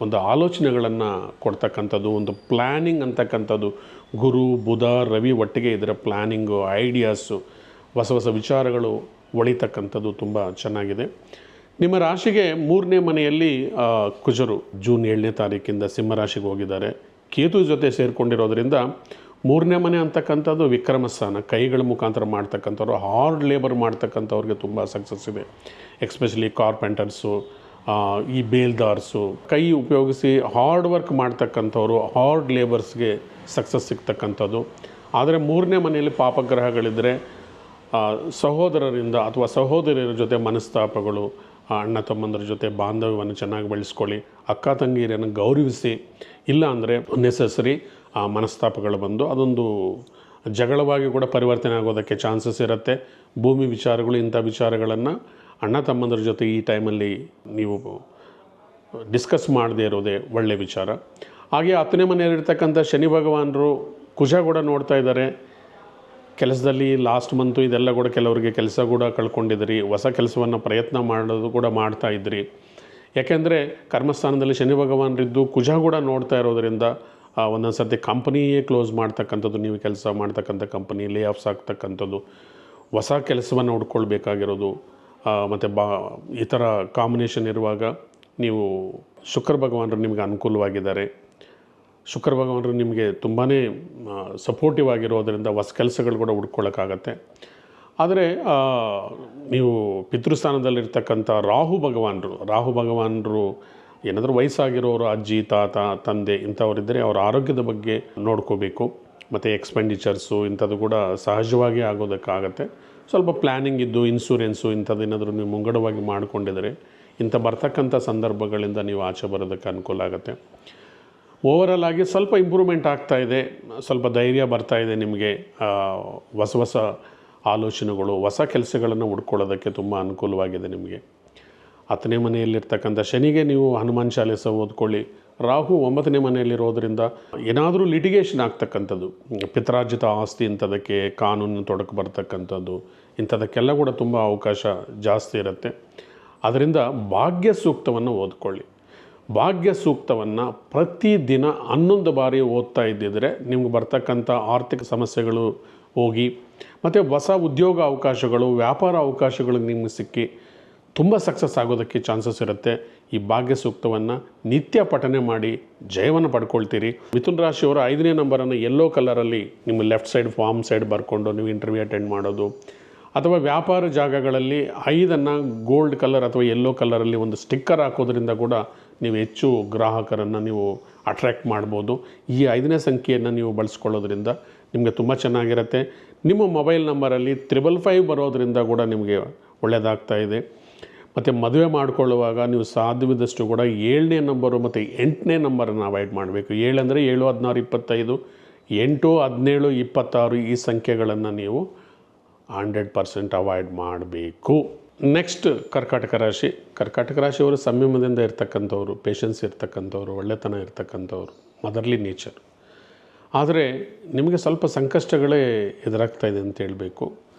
ಒಂದು ಆಲೋಚನೆಗಳನ್ನು ಕೊಡ್ತಕ್ಕಂಥದ್ದು, ಒಂದು ಪ್ಲ್ಯಾನಿಂಗ್ ಅಂತಕ್ಕಂಥದ್ದು. ಗುರು ಬುಧ ರವಿ ಒಟ್ಟಿಗೆ ಇದ್ದರೆ ಪ್ಲ್ಯಾನಿಂಗು, ಐಡಿಯಾಸು, ಹೊಸ ಹೊಸ ವಿಚಾರಗಳು ಒಳಿತಕ್ಕಂಥದ್ದು ತುಂಬ ಚೆನ್ನಾಗಿದೆ. ನಿಮ್ಮ ರಾಶಿಗೆ 3ನೇ ಮನೆಯಲ್ಲಿ ಕುಜರು ಜೂನ್ 7ನೇ ತಾರೀಕಿಂದ ಸಿಂಹರಾಶಿಗೆ ಹೋಗಿದ್ದಾರೆ. ಕೇತು ಜೊತೆ ಸೇರಿಕೊಂಡಿರೋದ್ರಿಂದ 3ನೇ ಮನೆ ಅಂತಕ್ಕಂಥದ್ದು ವಿಕ್ರಮ ಸ್ಥಾನ. ಕೈಗಳ ಮುಖಾಂತರ ಮಾಡ್ತಕ್ಕಂಥವ್ರು, ಹಾರ್ಡ್ ಲೇಬರ್ ಮಾಡ್ತಕ್ಕಂಥವ್ರಿಗೆ ತುಂಬ ಸಕ್ಸಸ್ ಇದೆ. ಎಕ್ಸ್ಪೆಷಲಿ ಕಾರ್ಪೆಂಟರ್ಸು, ಈ ಬೇಲ್ದಾರ್ಸು, ಕೈ ಉಪಯೋಗಿಸಿ ಹಾರ್ಡ್ ವರ್ಕ್ ಮಾಡ್ತಕ್ಕಂಥವ್ರು, ಹಾರ್ಡ್ ಲೇಬರ್ಸ್ಗೆ ಸಕ್ಸಸ್ ಸಿಗ್ತಕ್ಕಂಥದ್ದು. ಆದರೆ 3ನೇ ಮನೆಯಲ್ಲಿ ಪಾಪಗ್ರಹಗಳಿದ್ದರೆ ಸಹೋದರರಿಂದ ಅಥವಾ ಸಹೋದರಿಯರ ಜೊತೆ ಮನಸ್ತಾಪಗಳು, ಅಣ್ಣ ತಮ್ಮಂದರ ಜೊತೆ ಬಾಂಧವ್ಯವನ್ನು ಚೆನ್ನಾಗಿ ಬೆಳೆಸ್ಕೊಳ್ಳಿ. ಅಕ್ಕ ತಂಗಿಯರನ್ನು ಗೌರವಿಸಿ. ಇಲ್ಲ ಅಂದರೆ ನೆಸಸರಿ ಮನಸ್ತಾಪಗಳು ಬಂದು ಅದೊಂದು ಜಗಳವಾಗಿ ಕೂಡ ಪರಿವರ್ತನೆ ಆಗೋದಕ್ಕೆ ಚಾನ್ಸಸ್ ಇರುತ್ತೆ. ಭೂಮಿ ವಿಚಾರಗಳು, ಇಂಥ ವಿಚಾರಗಳನ್ನು ಅಣ್ಣ ತಮ್ಮಂದರ ಜೊತೆ ಈ ಟೈಮಲ್ಲಿ ನೀವು ಡಿಸ್ಕಸ್ ಮಾಡದೇ ಇರೋದೇ ಒಳ್ಳೆಯ ವಿಚಾರ. ಹಾಗೆ 10ನೇ ಮನೆಯಲ್ಲಿರ್ತಕ್ಕಂಥ ಶನಿ ಭಗವಾನರು ಕುಜ ಕೂಡ ನೋಡ್ತಾ ಇದ್ದಾರೆ. ಕೆಲಸದಲ್ಲಿ ಲಾಸ್ಟ್ ಮಂತು ಇದೆಲ್ಲ ಕೂಡ ಕೆಲವರಿಗೆ ಕೆಲಸ ಕೂಡ ಕಳ್ಕೊಂಡಿದ್ರಿ, ಹೊಸ ಕೆಲಸವನ್ನು ಪ್ರಯತ್ನ ಮಾಡೋದು ಕೂಡ ಮಾಡ್ತಾ ಇದ್ರಿ. ಯಾಕೆಂದರೆ ಕರ್ಮಸ್ಥಾನದಲ್ಲಿ ಶನಿ ಭಗವಾನರಿದ್ದು ಕುಜ ಕೂಡ ನೋಡ್ತಾ ಇರೋದರಿಂದ ಒಂದೊಂದು ಸರ್ತಿ ಕಂಪನಿಯೇ ಕ್ಲೋಸ್ ಮಾಡ್ತಕ್ಕಂಥದ್ದು, ನೀವು ಕೆಲಸ ಮಾಡ್ತಕ್ಕಂಥ ಕಂಪನಿ ಲೇ ಆಫ್ಸ್ ಆಗ್ತಕ್ಕಂಥದ್ದು, ಹೊಸ ಕೆಲಸವನ್ನು ಹುಡ್ಕೊಳ್ಬೇಕಾಗಿರೋದು, ಮತ್ತು ಈ ಥರ ಕಾಂಬಿನೇಷನ್ ಇರುವಾಗ ನೀವು ಶುಕ್ರ ಭಗವಾನರು ನಿಮಗೆ ಅನುಕೂಲವಾಗಿದ್ದಾರೆ. ಶುಕ್ರ ಭಗವಾನರು ನಿಮಗೆ ತುಂಬಾ ಸಪೋರ್ಟಿವ್ ಆಗಿರೋದರಿಂದ ಹೊಸ ಕೆಲಸಗಳು ಕೂಡ ಹುಡ್ಕೊಳ್ಳೋಕ್ಕಾಗತ್ತೆ. ಆದರೆ ನೀವು ಪಿತೃಸ್ಥಾನದಲ್ಲಿರ್ತಕ್ಕಂಥ ರಾಹು ಭಗವಾನರು ಏನಾದರೂ ವಯಸ್ಸಾಗಿರೋರು, ಅಜ್ಜಿ ತಾತ ತಂದೆ ಇಂಥವರಿದ್ದರೆ ಅವರ ಆರೋಗ್ಯದ ಬಗ್ಗೆ ನೋಡ್ಕೋಬೇಕು. ಮತ್ತು ಎಕ್ಸ್ಪೆಂಡಿಚರ್ಸು ಇಂಥದ್ದು ಕೂಡ ಸಹಜವಾಗಿ ಆಗೋದಕ್ಕಾಗತ್ತೆ. ಸ್ವಲ್ಪ ಪ್ಲ್ಯಾನಿಂಗ್ ಇದ್ದು ಇನ್ಶೂರೆನ್ಸು ಇಂಥದ್ದೇನಾದರೂ ನೀವು ಮುಂಗಡವಾಗಿ ಮಾಡಿಕೊಂಡಿದರೆ ಇಂಥ ಬರ್ತಕ್ಕಂಥ ಸಂದರ್ಭಗಳಿಂದ ನೀವು ಆಚೆ ಬರೋದಕ್ಕೆ ಅನುಕೂಲ ಆಗುತ್ತೆ. ಓವರಾಲ್ ಆಗಿ ಸ್ವಲ್ಪ ಇಂಪ್ರೂವ್ಮೆಂಟ್ ಆಗ್ತಾಯಿದೆ, ಸ್ವಲ್ಪ ಧೈರ್ಯ ಬರ್ತಾಯಿದೆ ನಿಮಗೆ. ಹೊಸ ಹೊಸ ಆಲೋಚನೆಗಳು, ಹೊಸ ಕೆಲಸಗಳನ್ನು ಹುಡ್ಕೊಳ್ಳೋದಕ್ಕೆ ತುಂಬ ಅನುಕೂಲವಾಗಿದೆ ನಿಮಗೆ. 10ನೇ ಮನೆಯಲ್ಲಿರ್ತಕ್ಕಂಥ ಶನಿಗೆ ನೀವು ಹನುಮಾನ್ ಚಾಲೀಸ ಓದ್ಕೊಳ್ಳಿ. ರಾಹು 9ನೇ ಮನೆಯಲ್ಲಿರೋದರಿಂದ ಏನಾದರೂ ಲಿಟಿಗೇಷನ್ ಆಗ್ತಕ್ಕಂಥದ್ದು, ಪಿತ್ರಾರ್ಜಿತ ಆಸ್ತಿ ಇಂಥದಕ್ಕೆ ಕಾನೂನು ತೊಡಕು ಬರ್ತಕ್ಕಂಥದ್ದು, ಇಂಥದಕ್ಕೆಲ್ಲ ಕೂಡ ತುಂಬ ಅವಕಾಶ ಜಾಸ್ತಿ ಇರುತ್ತೆ. ಅದರಿಂದ ಭಾಗ್ಯ ಸೂಕ್ತವನ್ನು ಓದ್ಕೊಳ್ಳಿ. ಭಾಗ್ಯ ಸೂಕ್ತವನ್ನು ಪ್ರತಿದಿನ 11 ಬಾರಿ ಓದ್ತಾ ಇದ್ದಿದ್ರೆ ನಿಮ್ಗೆ ಬರ್ತಕ್ಕಂಥ ಆರ್ಥಿಕ ಸಮಸ್ಯೆಗಳು ಹೋಗಿ, ಮತ್ತು ಹೊಸ ಉದ್ಯೋಗ ಅವಕಾಶಗಳು, ವ್ಯಾಪಾರ ಅವಕಾಶಗಳು ನಿಮಗೆ ಸಿಕ್ಕಿ ತುಂಬ ಸಕ್ಸಸ್ ಆಗೋದಕ್ಕೆ ಚಾನ್ಸಸ್ ಇರುತ್ತೆ. ಈ ಭಾಗ್ಯ ಸೂಕ್ತವನ್ನು ನಿತ್ಯ ಪಠನೆ ಮಾಡಿ ಜಯವನ್ನು ಪಡ್ಕೊಳ್ತೀರಿ. ಮಿಥುನ ರಾಶಿಯವರು 5ನೇ ನಂಬರನ್ನು ಯೆಲ್ಲೋ ಕಲರಲ್ಲಿ ನಿಮ್ಮ ಲೆಫ್ಟ್ ಸೈಡ್ ಫಾರ್ಮ್ ಸೈಡ್ ಬರ್ಕೊಂಡು ನೀವು ಇಂಟರ್ವ್ಯೂ ಅಟೆಂಡ್ ಮಾಡೋದು, ಅಥವಾ ವ್ಯಾಪಾರ ಜಾಗಗಳಲ್ಲಿ 5ಅನ್ನು ಗೋಲ್ಡ್ ಕಲರ್ ಅಥವಾ ಯೆಲ್ಲೋ ಕಲರಲ್ಲಿ ಒಂದು ಸ್ಟಿಕ್ಕರ್ ಹಾಕೋದ್ರಿಂದ ಕೂಡ ನೀವು ಹೆಚ್ಚು ಗ್ರಾಹಕರನ್ನು ನೀವು ಅಟ್ರ್ಯಾಕ್ಟ್ ಮಾಡ್ಬೋದು. ಈ 5ನೇ ಸಂಖ್ಯೆಯನ್ನು ನೀವು ಬಳಸ್ಕೊಳ್ಳೋದ್ರಿಂದ ನಿಮಗೆ ತುಂಬ ಚೆನ್ನಾಗಿರುತ್ತೆ. ನಿಮ್ಮ ಮೊಬೈಲ್ ನಂಬರಲ್ಲಿ 555 ಬರೋದರಿಂದ ಕೂಡ ನಿಮಗೆ ಒಳ್ಳೆಯದಾಗ್ತಾ ಇದೆ. ಮತ್ತು ಮದುವೆ ಮಾಡಿಕೊಳ್ಳುವಾಗ ನೀವು ಸಾಧ್ಯವಿದ್ದಷ್ಟು ಕೂಡ 7ನೇ ನಂಬರು ಮತ್ತು 8ನೇ ನಂಬರನ್ನು ಅವಾಯ್ಡ್ ಮಾಡಬೇಕು. 7 ಅಂದರೆ 7, 16, 25, 8, 17, 26 ಈ ಸಂಖ್ಯೆಗಳನ್ನು ನೀವು 100% ಅವಾಯ್ಡ್ ಮಾಡಬೇಕು. ನೆಕ್ಸ್ಟ್ ಕರ್ಕಾಟಕ ರಾಶಿಯವರು ಸಂಯಮದಿಂದ ಇರ್ತಕ್ಕಂಥವ್ರು, ಪೇಷನ್ಸ್ ಇರ್ತಕ್ಕಂಥವ್ರು, ಒಳ್ಳೆತನ ಇರ್ತಕ್ಕಂಥವ್ರು, ಮದರ್ಲಿ ನೇಚರ್. ಆದರೆ ನಿಮಗೆ ಸ್ವಲ್ಪ ಸಂಕಷ್ಟಗಳೇ ಎದುರಾಗ್ತಾ ಇದೆ ಅಂತ ಹೇಳಬೇಕು.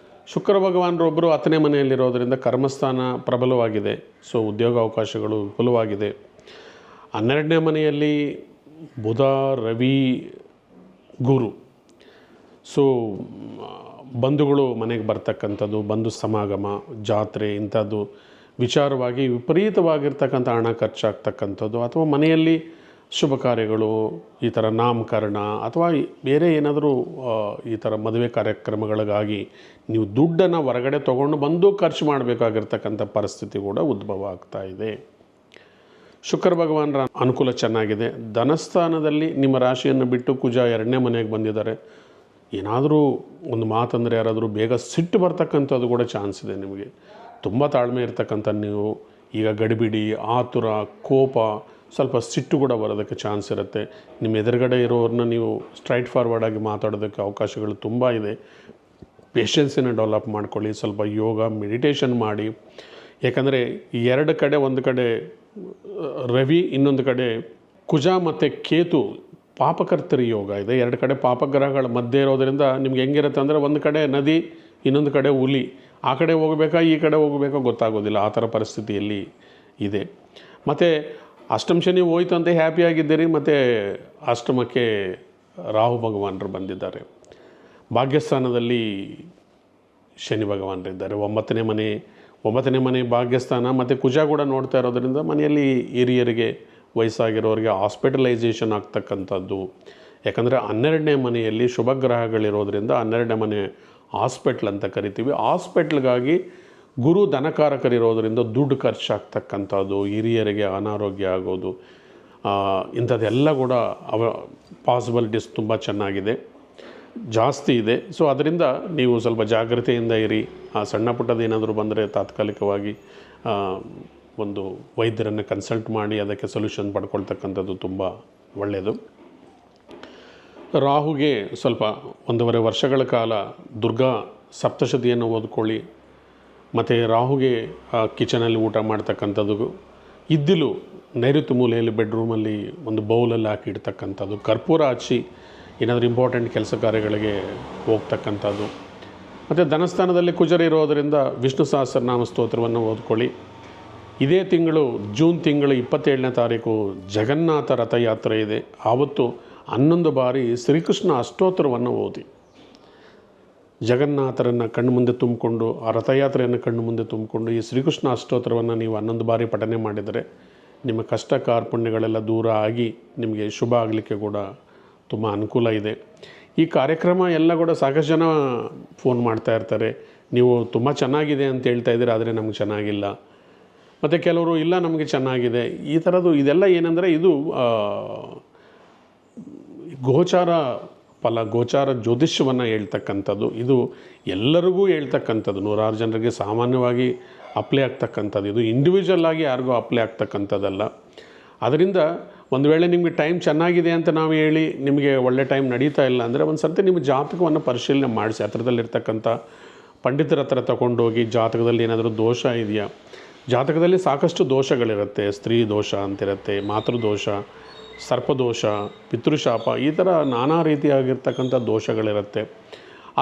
ಶುಕ್ರ ಭಗವಾನರೊಬ್ಬರು 10ನೇ ಮನೆಯಲ್ಲಿರೋದರಿಂದ ಕರ್ಮಸ್ಥಾನ ಪ್ರಬಲವಾಗಿದೆ. ಸೊ ಉದ್ಯೋಗ ಅವಕಾಶಗಳು ವಿಪುಲವಾಗಿದೆ. 12ನೇ ಮನೆಯಲ್ಲಿ ಬುಧ ರವಿ ಗುರು. ಸೊ ಬಂಧುಗಳು ಮನೆಗೆ ಬರ್ತಕ್ಕಂಥದ್ದು, ಬಂಧು ಸಮಾಗಮ, ಜಾತ್ರೆ ಇಂಥದ್ದು ವಿಚಾರವಾಗಿ ವಿಪರೀತವಾಗಿರ್ತಕ್ಕಂಥ ಹಣ ಖರ್ಚಾಗ್ತಕ್ಕಂಥದ್ದು, ಅಥವಾ ಮನೆಯಲ್ಲಿ ಶುಭ ಕಾರ್ಯಗಳು, ಈ ಥರ ನಾಮಕರಣ ಅಥವಾ ಬೇರೆ ಏನಾದರೂ ಈ ಥರ ಮದುವೆ ಕಾರ್ಯಕ್ರಮಗಳಿಗಾಗಿ ನೀವು ದುಡ್ಡನ್ನು ಹೊರಗಡೆ ತೊಗೊಂಡು ಬಂದು ಖರ್ಚು ಮಾಡಬೇಕಾಗಿರ್ತಕ್ಕಂಥ ಪರಿಸ್ಥಿತಿ ಕೂಡ ಉದ್ಭವ ಆಗ್ತಾ ಇದೆ. ಶುಕ್ರ ಭಗವಾನರ ಅನುಕೂಲ ಚೆನ್ನಾಗಿದೆ. ಧನಸ್ಥಾನದಲ್ಲಿ ನಿಮ್ಮ ರಾಶಿಯನ್ನು ಬಿಟ್ಟು ಕುಜ 2ನೇ ಮನೆಗೆ ಬಂದಿದ್ದಾರೆ. ಏನಾದರೂ ಒಂದು ಮಾತಂದರೆ ಯಾರಾದರೂ ಬೇಗ ಸಿಟ್ಟು ಬರ್ತಕ್ಕಂಥದ್ದು ಕೂಡ ಚಾನ್ಸ್ ಇದೆ ನಿಮಗೆ. ತುಂಬ ತಾಳ್ಮೆ ಇರ್ತಕ್ಕಂಥ ನೀವು ಈಗ ಗಡಿಬಿಡಿ, ಆತುರ, ಕೋಪ, ಸ್ವಲ್ಪ ಸಿಟ್ಟು ಕೂಡ ಬರೋದಕ್ಕೆ ಚಾನ್ಸ್ ಇರುತ್ತೆ. ನಿಮ್ಮ ಎದುರುಗಡೆ ಇರೋರನ್ನ ನೀವು ಸ್ಟ್ರೈಟ್ ಫಾರ್ವರ್ಡಾಗಿ ಮಾತಾಡೋದಕ್ಕೆ ಅವಕಾಶಗಳು ತುಂಬ ಇದೆ. ಪೇಷನ್ಸನ್ನು ಡೆವಲಪ್ ಮಾಡ್ಕೊಳ್ಳಿ, ಸ್ವಲ್ಪ ಯೋಗ ಮೆಡಿಟೇಷನ್ ಮಾಡಿ. ಯಾಕಂದರೆ ಎರಡು ಕಡೆ, ಒಂದು ಕಡೆ ರವಿ, ಇನ್ನೊಂದು ಕಡೆ ಕುಜ ಮತ್ತು ಕೇತು ಪಾಪಕರ್ತರಿ ಯೋಗ ಇದೆ. ಎರಡು ಕಡೆ ಪಾಪಗ್ರಹಗಳ ಮಧ್ಯೆ ಇರೋದರಿಂದ ನಿಮ್ಗೆ ಹೆಂಗಿರುತ್ತೆ ಅಂದರೆ, ಒಂದು ಕಡೆ ನದಿ, ಇನ್ನೊಂದು ಕಡೆ ಹುಲಿ. ಆ ಕಡೆ ಹೋಗಬೇಕಾ ಈ ಕಡೆ ಹೋಗಬೇಕಾ ಗೊತ್ತಾಗೋದಿಲ್ಲ, ಆ ಥರ ಪರಿಸ್ಥಿತಿಯಲ್ಲಿ ಇದೆ. ಮತ್ತು ಅಷ್ಟಮ ಶನಿ ಹೋಯ್ತು ಅಂತ ಹ್ಯಾಪಿಯಾಗಿದ್ದೀರಿ, ಮತ್ತು ಅಷ್ಟಮಕ್ಕೆ ರಾಹು ಭಗವಾನರು ಬಂದಿದ್ದಾರೆ. ಭಾಗ್ಯಸ್ಥಾನದಲ್ಲಿ ಶನಿ ಭಗವಾನರಿದ್ದಾರೆ. ಒಂಬತ್ತನೇ ಮನೆ ಭಾಗ್ಯಸ್ಥಾನ, ಮತ್ತು ಕುಜ ಕೂಡ ನೋಡ್ತಾ ಇರೋದರಿಂದ ಮನೆಯಲ್ಲಿ ಹಿರಿಯರಿಗೆ, ವಯಸ್ಸಾಗಿರೋರಿಗೆ ಹಾಸ್ಪಿಟಲೈಸೇಷನ್ ಆಗ್ತಕ್ಕಂಥದ್ದು. ಯಾಕಂದರೆ 12ನೇ ಮನೆಯಲ್ಲಿ ಶುಭ ಗ್ರಹಗಳಿರೋದ್ರಿಂದ 12ನೇ ಮನೆ ಹಾಸ್ಪಿಟ್ಲ್ ಅಂತ ಕರಿತೀವಿ. ಹಾಸ್ಪಿಟ್ಲ್ಗಾಗಿ ಗುರು ಧನಕಾರಕರಿರೋದರಿಂದ ದುಡ್ಡು ಖರ್ಚಾಗ್ತಕ್ಕಂಥದ್ದು, ಹಿರಿಯರಿಗೆ ಅನಾರೋಗ್ಯ ಆಗೋದು, ಇಂಥದ್ದೆಲ್ಲ ಕೂಡ ಪಾಸಿಬಿಲಿಟೀಸ್ ತುಂಬ ಚೆನ್ನಾಗಿದೆ, ಜಾಸ್ತಿ ಇದೆ. ಸೊ ಅದರಿಂದ ನೀವು ಸ್ವಲ್ಪ ಜಾಗ್ರತೆಯಿಂದ ಇರಿ. ಆ ಸಣ್ಣ ಪುಟ್ಟದ ಏನಾದರೂ ಬಂದರೆ ತಾತ್ಕಾಲಿಕವಾಗಿ ಒಂದು ವೈದ್ಯರನ್ನು ಕನ್ಸಲ್ಟ್ ಮಾಡಿ ಅದಕ್ಕೆ ಸೊಲ್ಯೂಷನ್ ಪಡ್ಕೊಳ್ತಕ್ಕಂಥದ್ದು ತುಂಬ ಒಳ್ಳೆಯದು. ರಾಹುಗೆ ಸ್ವಲ್ಪ 1.5 ವರ್ಷಗಳ ಕಾಲ ದುರ್ಗಾ ಸಪ್ತಶತಿಯನ್ನು ಓದ್ಕೊಳ್ಳಿ. ಮತ್ತು ರಾಹುಗೆ ಕಿಚನಲ್ಲಿ ಊಟ ಮಾಡ್ತಕ್ಕಂಥದ್ದು, ಇದ್ದಿಲು ನೈಋತ್ಯ ಮೂಲೆಯಲ್ಲಿ ಬೆಡ್ರೂಮಲ್ಲಿ ಒಂದು ಬೌಲಲ್ಲಿ ಹಾಕಿಡ್ತಕ್ಕಂಥದ್ದು, ಕರ್ಪೂರ ಹಚ್ಚಿ ಏನಾದರೂ ಇಂಪಾರ್ಟೆಂಟ್ ಕೆಲಸ ಕಾರ್ಯಗಳಿಗೆ ಹೋಗ್ತಕ್ಕಂಥದ್ದು. ಮತ್ತು ಧನಸ್ಥಾನದಲ್ಲಿ ಕುಜರ ಇರೋದರಿಂದ ವಿಷ್ಣು ಸಹಸ್ರನಾಮ ಸ್ತೋತ್ರವನ್ನು ಓದ್ಕೊಳ್ಳಿ. ಇದೇ ತಿಂಗಳು ಜೂನ್ ತಿಂಗಳು 27ನೇ ತಾರೀಕು ಜಗನ್ನಾಥ ರಥಯಾತ್ರೆ ಇದೆ. ಆವತ್ತು 11 ಬಾರಿ ಶ್ರೀಕೃಷ್ಣ ಅಷ್ಟೋತ್ತರವನ್ನು ಓದಿ. ಜಗನ್ನಾಥರನ್ನು ಕಣ್ಣು ಮುಂದೆ ತುಂಬಿಕೊಂಡು, ಆ ರಥಯಾತ್ರೆಯನ್ನು ಕಣ್ಣು ಮುಂದೆ ತುಂಬಿಕೊಂಡು ಈ ಶ್ರೀಕೃಷ್ಣ ಅಷ್ಟೋತ್ತರವನ್ನು ನೀವು 11 ಬಾರಿ ಪಠನೆ ಮಾಡಿದರೆ ನಿಮ್ಮ ಕಷ್ಟ ಕಾರ್ಪಣ್ಯಗಳೆಲ್ಲ ದೂರ ಆಗಿ ನಿಮಗೆ ಶುಭ ಆಗಲಿಕ್ಕೆ ಕೂಡ ತುಂಬ ಅನುಕೂಲ ಇದೆ. ಈ ಕಾರ್ಯಕ್ರಮ ಎಲ್ಲ ಕೂಡ ಸಾಕಷ್ಟು ಜನ ಫೋನ್ ಮಾಡ್ತಾ ಇರ್ತಾರೆ, ನೀವು ತುಂಬ ಚೆನ್ನಾಗಿದೆ ಅಂತ ಹೇಳ್ತಾ ಇದ್ದೀರಿ, ಆದರೆ ನಮಗೆ ಚೆನ್ನಾಗಿಲ್ಲ. ಮತ್ತು ಕೆಲವರು ಇಲ್ಲ ನಮಗೆ ಚೆನ್ನಾಗಿದೆ, ಈ ಥರದ್ದು. ಇದೆಲ್ಲ ಏನಂದರೆ ಇದು ಗೋಚಾರ ಫಲ, ಗೋಚಾರ ಜ್ಯೋತಿಷ್ಯವನ್ನು ಹೇಳ್ತಕ್ಕಂಥದ್ದು. ಇದು ಎಲ್ಲರಿಗೂ ಹೇಳ್ತಕ್ಕಂಥದ್ದು, 100 ಜನರಿಗೆ ಸಾಮಾನ್ಯವಾಗಿ ಅಪ್ಲೈ ಆಗ್ತಕ್ಕಂಥದ್ದು. ಇದು ಇಂಡಿವಿಜುವಲ್ ಆಗಿ ಯಾರಿಗೂ ಅಪ್ಲೈ ಆಗ್ತಕ್ಕಂಥದ್ದಲ್ಲ. ಅದರಿಂದ ಒಂದು ವೇಳೆ ನಿಮಗೆ ಟೈಮ್ ಚೆನ್ನಾಗಿದೆ ಅಂತ ನಾವು ಹೇಳಿ ನಿಮಗೆ ಒಳ್ಳೆ ಟೈಮ್ ನಡೀತಾ ಇಲ್ಲ ಅಂದರೆ ಒಂದು ಸರ್ತಿ ನಿಮ್ಮ ಜಾತಕವನ್ನು ಪರಿಶೀಲನೆ ಮಾಡಿಸಿ. ಹತ್ರದಲ್ಲಿರ್ತಕ್ಕಂಥ ಪಂಡಿತರ ಹತ್ರ ತಗೊಂಡೋಗಿ ಜಾತಕದಲ್ಲಿ ಏನಾದರೂ ದೋಷ ಇದೆಯಾ. ಜಾತಕದಲ್ಲಿ ಸಾಕಷ್ಟು ದೋಷಗಳಿರುತ್ತೆ. ಸ್ತ್ರೀ ದೋಷ ಅಂತಿರುತ್ತೆ, ಮಾತೃದೋಷ, ಸರ್ಪದೋಷ, ಪಿತೃಶಾಪ, ಈ ಥರ ನಾನಾ ರೀತಿಯಾಗಿರ್ತಕ್ಕಂಥ ದೋಷಗಳಿರುತ್ತೆ.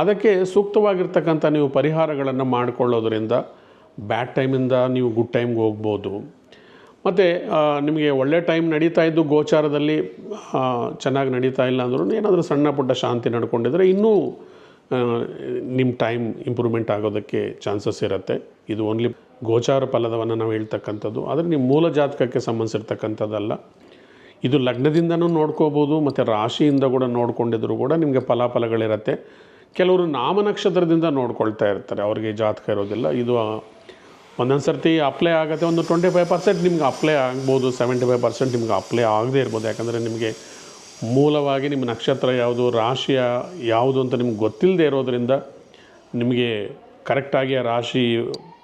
ಅದಕ್ಕೆ ಸೂಕ್ತವಾಗಿರ್ತಕ್ಕಂಥ ನೀವು ಪರಿಹಾರಗಳನ್ನು ಮಾಡಿಕೊಳ್ಳೋದ್ರಿಂದ ಬ್ಯಾಡ್ ಟೈಮಿಂದ ನೀವು ಗುಡ್ ಟೈಮ್ಗೆ ಹೋಗ್ಬೋದು. ಮತ್ತು ನಿಮಗೆ ಒಳ್ಳೆ ಟೈಮ್ ನಡೀತಾ ಇದ್ದು ಗೋಚಾರದಲ್ಲಿ ಚೆನ್ನಾಗಿ ನಡೀತಾ ಇಲ್ಲ ಅಂದ್ರೂ ಏನಾದರೂ ಸಣ್ಣ ಪುಟ್ಟ ಶಾಂತಿ ನಡ್ಕೊಂಡಿದ್ರೆ ಇನ್ನೂ ನಿಮ್ಮ ಟೈಮ್ ಇಂಪ್ರೂವ್ಮೆಂಟ್ ಆಗೋದಕ್ಕೆ ಚಾನ್ಸಸ್ ಇರುತ್ತೆ. ಇದು ಓನ್ಲಿ ಗೋಚಾರ ಫಲದವನ್ನು ನಾವು ಹೇಳ್ತಕ್ಕಂಥದ್ದು, ಆದರೆ ನಿಮ್ಮ ಮೂಲ ಜಾತಕಕ್ಕೆ ಸಂಬಂಧಿಸಿರ್ತಕ್ಕಂಥದ್ದಲ್ಲ. ಇದು ಲಗ್ನದಿಂದನೂ ನೋಡ್ಕೋಬೋದು, ಮತ್ತು ರಾಶಿಯಿಂದ ಕೂಡ ನೋಡ್ಕೊಂಡಿದ್ರು ಕೂಡ ನಿಮಗೆ ಫಲಾಫಲಗಳಿರುತ್ತೆ. ಕೆಲವರು ನಾಮನಕ್ಷತ್ರದಿಂದ ನೋಡ್ಕೊಳ್ತಾ ಇರ್ತಾರೆ, ಅವರಿಗೆ ಜಾತಕ ಇರೋದಿಲ್ಲ. ಇದು ಒಂದೊಂದು ಸರ್ತಿ ಅಪ್ಲೈ ಆಗುತ್ತೆ, ಒಂದು 25% ನಿಮ್ಗೆ ಅಪ್ಲೈ ಆಗ್ಬೋದು, 75% ನಿಮ್ಗೆ ಅಪ್ಲೈ ಆಗದೇ ಇರ್ಬೋದು. ಯಾಕಂದರೆ ನಿಮಗೆ ಮೂಲವಾಗಿ ನಿಮ್ಮ ನಕ್ಷತ್ರ ಯಾವುದು, ರಾಶಿಯ ಯಾವುದು ಅಂತ ನಿಮ್ಗೆ ಗೊತ್ತಿಲ್ಲದೆ ಇರೋದರಿಂದ ನಿಮಗೆ ಕರೆಕ್ಟಾಗಿ ಆ ರಾಶಿ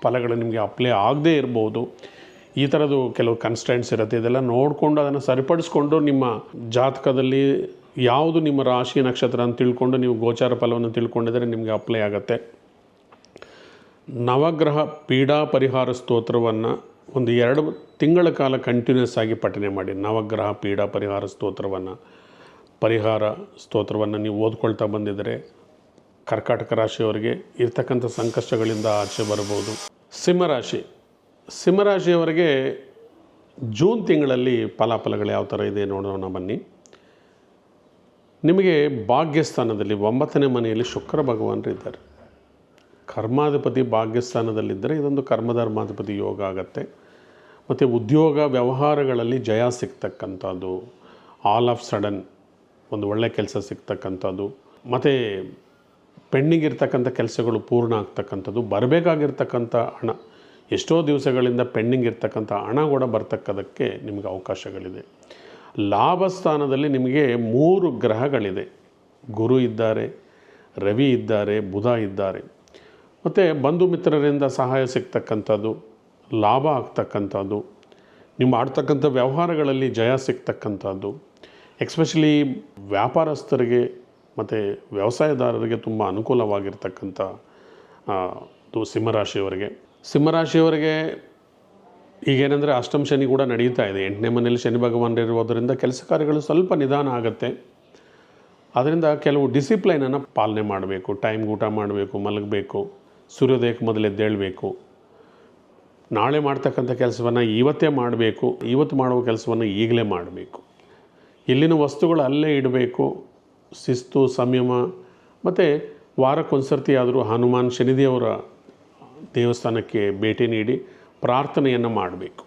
ಫಲಗಳು ನಿಮಗೆ ಅಪ್ಲೈ ಆಗದೇ ಇರ್ಬೋದು. ಈ ಥರದ್ದು ಕೆಲವು ಕನ್ಸ್ಟೆಂಟ್ಸ್ ಇರುತ್ತೆ. ಇದೆಲ್ಲ ನೋಡಿಕೊಂಡು ಅದನ್ನು ಸರಿಪಡಿಸ್ಕೊಂಡು ನಿಮ್ಮ ಜಾತಕದಲ್ಲಿ ಯಾವುದು ನಿಮ್ಮ ರಾಶಿ ನಕ್ಷತ್ರ ಅಂತ ತಿಳ್ಕೊಂಡು ನೀವು ಗೋಚಾರ ಫಲವನ್ನು ತಿಳ್ಕೊಂಡಿದ್ರೆ ನಿಮಗೆ ಅಪ್ಲೈ ಆಗುತ್ತೆ. ನವಗ್ರಹ ಪೀಡಾ ಪರಿಹಾರ ಸ್ತೋತ್ರವನ್ನು ಒಂದು 2 ತಿಂಗಳ ಕಾಲ ಕಂಟಿನ್ಯೂಸ್ ಆಗಿ ಪಠನೆ ಮಾಡಿ. ನವಗ್ರಹ ಪೀಡಾ ಪರಿಹಾರ ಸ್ತೋತ್ರವನ್ನು ನೀವು ಓದ್ಕೊಳ್ತಾ ಬಂದಿದ್ದರೆ ಕರ್ಕಾಟಕ ರಾಶಿಯವರಿಗೆ ಇರ್ತಕ್ಕಂಥ ಸಂಕಷ್ಟಗಳಿಂದ ಆಚೆ ಬರ್ಬೋದು. ಸಿಂಹರಾಶಿಯವರಿಗೆ ಜೂನ್ ತಿಂಗಳಲ್ಲಿ ಫಲಾಫಲಗಳು ಯಾವ ಥರ ಇದೆ ನೋಡೋಣ ಬನ್ನಿ. ನಿಮಗೆ ಭಾಗ್ಯಸ್ಥಾನದಲ್ಲಿ 9ನೇ ಮನೆಯಲ್ಲಿ ಶುಕ್ರ ಭಗವಾನರು ಇದ್ದಾರೆ. ಕರ್ಮಾಧಿಪತಿ ಭಾಗ್ಯಸ್ಥಾನದಲ್ಲಿದ್ದರೆ ಇದೊಂದು ಕರ್ಮಧರ್ಮಾಧಿಪತಿ ಯೋಗ ಆಗುತ್ತೆ. ಮತ್ತು ಉದ್ಯೋಗ ವ್ಯವಹಾರಗಳಲ್ಲಿ ಜಯ ಸಿಗ್ತಕ್ಕಂಥದ್ದು, ಆಲ್ ಆಫ್ ಸಡನ್ ಒಂದು ಒಳ್ಳೆಯ ಕೆಲಸ ಸಿಗ್ತಕ್ಕಂಥದ್ದು, ಮತ್ತು ಪೆಂಡಿಂಗ್ ಇರ್ತಕ್ಕಂಥ ಕೆಲಸಗಳು ಪೂರ್ಣ ಆಗ್ತಕ್ಕಂಥದ್ದು, ಬರಬೇಕಾಗಿರ್ತಕ್ಕಂಥ ಹಣ, ಎಷ್ಟೋ ದಿವಸಗಳಿಂದ ಪೆಂಡಿಂಗ್ ಇರ್ತಕ್ಕಂಥ ಹಣ ಕೂಡ ಬರ್ತಕ್ಕದಕ್ಕೆ ನಿಮಗೆ ಅವಕಾಶಗಳಿದೆ. ಲಾಭಸ್ಥಾನದಲ್ಲಿ ನಿಮಗೆ 3 ಗ್ರಹಗಳಿದೆ. ಗುರು ಇದ್ದಾರೆ, ರವಿ ಇದ್ದಾರೆ, ಬುಧ ಇದ್ದಾರೆ. ಮತ್ತು ಬಂಧು ಮಿತ್ರರಿಂದ ಸಹಾಯ ಸಿಗ್ತಕ್ಕಂಥದ್ದು, ಲಾಭ ಆಗ್ತಕ್ಕಂಥದ್ದು, ನೀವು ಮಾಡ್ತಕ್ಕಂಥ ವ್ಯವಹಾರಗಳಲ್ಲಿ ಜಯ ಸಿಗ್ತಕ್ಕಂಥದ್ದು, ಎಕ್ಸ್ಪೆಷಲಿ ವ್ಯಾಪಾರಸ್ಥರಿಗೆ ಮತ್ತು ವ್ಯವಸಾಯದಾರರಿಗೆ ತುಂಬ ಅನುಕೂಲವಾಗಿರ್ತಕ್ಕಂಥ ಸಿಂಹರಾಶಿಯವರಿಗೆ. ಸಿಂಹರಾಶಿಯವರಿಗೆ ಈಗೇನೆಂದರೆ ಅಷ್ಟಮ ಶನಿ ಕೂಡ ನಡೀತಾ ಇದೆ. 8ನೇ ಮನೆಯಲ್ಲಿ ಶನಿ ಭಗವಾನರಿರೋದರಿಂದ ಕೆಲಸ ಕಾರ್ಯಗಳು ಸ್ವಲ್ಪ ನಿಧಾನ ಆಗುತ್ತೆ. ಅದರಿಂದ ಕೆಲವು ಡಿಸಿಪ್ಲೈನನ್ನು ಪಾಲನೆ ಮಾಡಬೇಕು. ಟೈಮ್ಗೆ ಊಟ ಮಾಡಬೇಕು, ಮಲಗಬೇಕು, ಸೂರ್ಯೋದಯಕ್ಕೆ ಮೊದಲು ಎದ್ದೇಳಬೇಕು. ನಾಳೆ ಮಾಡ್ತಕ್ಕಂಥ ಕೆಲಸವನ್ನು ಇವತ್ತೇ ಮಾಡಬೇಕು, ಇವತ್ತು ಮಾಡುವ ಕೆಲಸವನ್ನು ಈಗಲೇ ಮಾಡಬೇಕು. ಇಲ್ಲಿನ ವಸ್ತುಗಳು ಅಲ್ಲೇ ಇಡಬೇಕು. ಶಿಸ್ತು, ಸಂಯಮ ಮತ್ತು ವಾರಕ್ಕೊಂದು ಸರ್ತಿ ಆದರೂ ಹನುಮಾನ್ ಶನಿದೇವರ ದೇವಸ್ಥಾನಕ್ಕೆ ಭೇಟಿ ನೀಡಿ ಪ್ರಾರ್ಥನೆಯನ್ನು ಮಾಡಬೇಕು.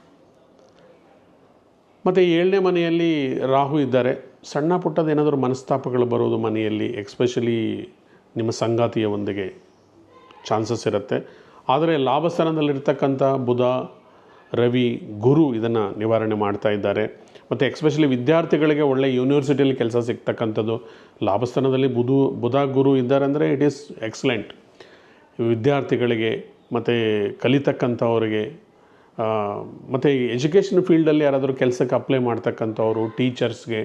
ಮತ್ತು 7ನೇ ಮನೆಯಲ್ಲಿ ರಾಹು ಇದ್ದಾರೆ. ಸಣ್ಣ ಪುಟ್ಟದೇನಾದರೂ ಮನಸ್ತಾಪಗಳು ಬರೋದು ಮನೆಯಲ್ಲಿ, ಎಕ್ಸ್ಪೆಷಲಿ ನಿಮ್ಮ ಸಂಗಾತಿಯವೊಂದಿಗೆ ಚಾನ್ಸಸ್ ಇರುತ್ತೆ. ಆದರೆ ಲಾಭಸ್ಥಾನದಲ್ಲಿರ್ತಕ್ಕಂಥ ಬುಧ, ರವಿ, ಗುರು ಇದನ್ನು ನಿವಾರಣೆ ಮಾಡ್ತಾ ಇದ್ದಾರೆ. ಮತ್ತು ಎಕ್ಸ್ಪೆಷಲಿ ವಿದ್ಯಾರ್ಥಿಗಳಿಗೆ ಒಳ್ಳೆಯ ಯೂನಿವರ್ಸಿಟಿಯಲ್ಲಿ ಕೆಲಸ ಸಿಗ್ತಕ್ಕಂಥದ್ದು. ಲಾಭಸ್ಥಾನದಲ್ಲಿ ಬುಧ ಗುರು ಇದ್ದಾರೆ ಅಂದರೆ ಇಟ್ ಈಸ್ ಎಕ್ಸಲೆಂಟ್. ವಿದ್ಯಾರ್ಥಿಗಳಿಗೆ ಮತ್ತು ಕಲಿತಕ್ಕಂಥವ್ರಿಗೆ ಮತ್ತು ಎಜುಕೇಷನ್ ಫೀಲ್ಡಲ್ಲಿ ಯಾರಾದರೂ ಕೆಲಸಕ್ಕೆ ಅಪ್ಲೈ ಮಾಡ್ತಕ್ಕಂಥವ್ರು, ಟೀಚರ್ಸ್ಗೆ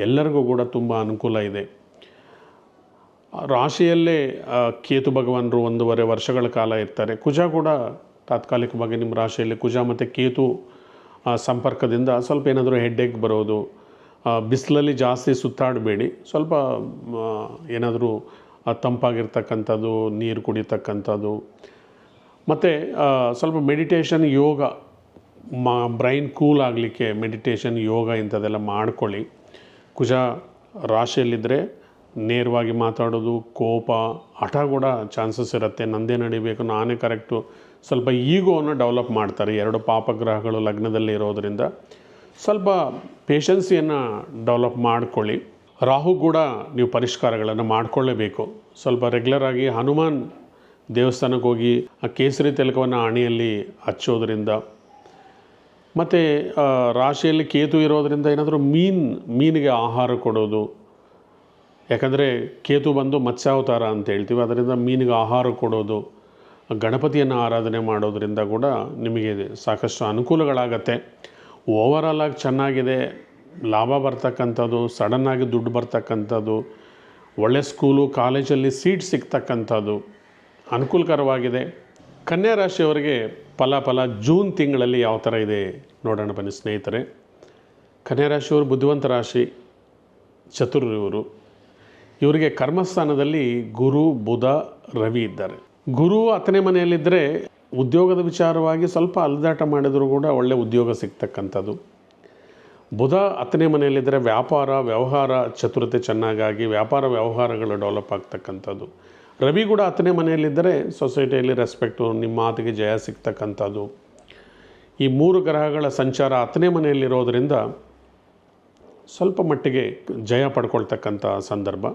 ಎಲ್ಲರಿಗೂ ಕೂಡ ತುಂಬ ಅನುಕೂಲ ಇದೆ. ರಾಶಿಯಲ್ಲೇ ಕೇತು ಭಗವಾನರು 1.5 ವರ್ಷಗಳ ಕಾಲ ಇರ್ತಾರೆ. ಕುಜ ಕೂಡ ತಾತ್ಕಾಲಿಕವಾಗಿ ನಿಮ್ಮ ರಾಶಿಯಲ್ಲಿ ಕುಜ ಮತ್ತು ಕೇತು ಸಂಪರ್ಕದಿಂದ ಸ್ವಲ್ಪ ಏನಾದರೂ ಹೆಡ್ಡೇಕ್ ಬರೋದು, ಬಿಸಿಲಲ್ಲಿ ಜಾಸ್ತಿ ಸುತ್ತಾಡಬೇಡಿ, ಸ್ವಲ್ಪ ಏನಾದರೂ ತಂಪಾಗಿರ್ತಕ್ಕಂಥದ್ದು, ನೀರು ಕುಡಿತಕ್ಕಂಥದ್ದು, ಮತ್ತು ಸ್ವಲ್ಪ ಮೆಡಿಟೇಷನ್, ಯೋಗ, ಬ್ರೈನ್ ಕೂಲ್ ಆಗಲಿಕ್ಕೆ ಮೆಡಿಟೇಷನ್, ಯೋಗ ಇಂಥದ್ದೆಲ್ಲ ಮಾಡ್ಕೊಳ್ಳಿ. ಕುಜ ರಾಶಿಯಲ್ಲಿದ್ದರೆ ನೇರವಾಗಿ ಮಾತಾಡೋದು, ಕೋಪ, ಹಠ ಕೂಡ ಚಾನ್ಸಸ್ ಇರುತ್ತೆ. ನಂದೇ ನಡಿಬೇಕು, ನಾನೇ ಕರೆಕ್ಟು, ಸ್ವಲ್ಪ ಈಗೋವನ್ನು ಡೆವಲಪ್ ಮಾಡ್ತಾರೆ. 2 ಪಾಪಗ್ರಹಗಳು ಲಗ್ನದಲ್ಲಿ ಇರೋದರಿಂದ ಸ್ವಲ್ಪ ಪೇಷನ್ಸಿಯನ್ನು ಡೆವಲಪ್ ಮಾಡ್ಕೊಳ್ಳಿ. ರಾಹು ಕೂಡ ನೀವು ಪರಿಷ್ಕಾರಗಳನ್ನು ಮಾಡಿಕೊಳ್ಳೇಬೇಕು. ಸ್ವಲ್ಪ ರೆಗ್ಯುಲರಾಗಿ ಹನುಮಾನ್ ದೇವಸ್ಥಾನಕ್ಕೆ ಹೋಗಿ ಆ ಕೇಸರಿ ತಿಲಕವನ್ನು ಹಣೆಯಲ್ಲಿ ಹಚ್ಚೋದ್ರಿಂದ, ಮತ್ತು ರಾಶಿಯಲ್ಲಿ ಕೇತು ಇರೋದರಿಂದ ಏನಾದರೂ ಮೀನಿಗೆ ಆಹಾರ ಕೊಡೋದು. ಯಾಕಂದರೆ ಕೇತು ಬಂದು ಮತ್ಸ್ಯಾವತಾರ ಅಂತ ಹೇಳ್ತೀವಿ, ಅದರಿಂದ ಮೀನಿಗೆ ಆಹಾರ ಕೊಡೋದು, ಗಣಪತಿಯನ್ನು ಆರಾಧನೆ ಮಾಡೋದರಿಂದ ಕೂಡ ನಿಮಗೆ ಸಾಕಷ್ಟು ಅನುಕೂಲಗಳಾಗತ್ತೆ. ಓವರಾಲಾಗಿ ಚೆನ್ನಾಗಿದೆ. ಲಾಭ ಬರ್ತಕ್ಕಂಥದ್ದು, ಸಡನ್ನಾಗಿ ದುಡ್ಡು ಬರ್ತಕ್ಕಂಥದ್ದು, ಒಳ್ಳೆ ಸ್ಕೂಲು ಕಾಲೇಜಲ್ಲಿ ಸೀಟ್ ಸಿಗ್ತಕ್ಕಂಥದ್ದು ಅನುಕೂಲಕರವಾಗಿದೆ. ಕನ್ಯಾ ರಾಶಿಯವರಿಗೆ ಫಲ ಜೂನ್ ತಿಂಗಳಲ್ಲಿ ಯಾವ ಥರ ಇದೆ ನೋಡೋಣ ಬನ್ನಿ ಸ್ನೇಹಿತರೆ. ಕನ್ಯಾ ರಾಶಿಯವರು ಬುದ್ಧಿವಂತ ರಾಶಿ, ಚತುರ್ಯವರು. ಇವರಿಗೆ ಕರ್ಮಸ್ಥಾನದಲ್ಲಿ ಗುರು, ಬುಧ, ರವಿ ಇದ್ದಾರೆ. ಗುರು 10ನೇ ಮನೆಯಲ್ಲಿದ್ದರೆ ಉದ್ಯೋಗದ ವಿಚಾರವಾಗಿ ಸ್ವಲ್ಪ ಅಲೆದಾಟ ಮಾಡಿದರೂ ಕೂಡ ಒಳ್ಳೆಯ ಉದ್ಯೋಗ ಸಿಗ್ತಕ್ಕಂಥದ್ದು. ಬುಧ 10ನೇ ಮನೆಯಲ್ಲಿದ್ದರೆ ವ್ಯಾಪಾರ, ವ್ಯವಹಾರ ಚತುರತೆ ಚೆನ್ನಾಗಾಗಿ ವ್ಯಾಪಾರ ವ್ಯವಹಾರಗಳು ಡೆವಲಪ್ ಆಗ್ತಕ್ಕಂಥದ್ದು. ರವಿ ಕೂಡ 10ನೇ ಮನೆಯಲ್ಲಿದ್ದರೆ ಸೊಸೈಟಿಯಲ್ಲಿ ರೆಸ್ಪೆಕ್ಟು, ನಿಮ್ಮ ಮಾತಿಗೆ ಜಯ ಸಿಗ್ತಕ್ಕಂಥದ್ದು. ಈ 3 ಗ್ರಹಗಳ ಸಂಚಾರ 10ನೇ ಮನೆಯಲ್ಲಿರೋದರಿಂದ ಸ್ವಲ್ಪ ಮಟ್ಟಿಗೆ ಜಯ ಪಡ್ಕೊಳ್ತಕ್ಕಂಥ ಸಂದರ್ಭ.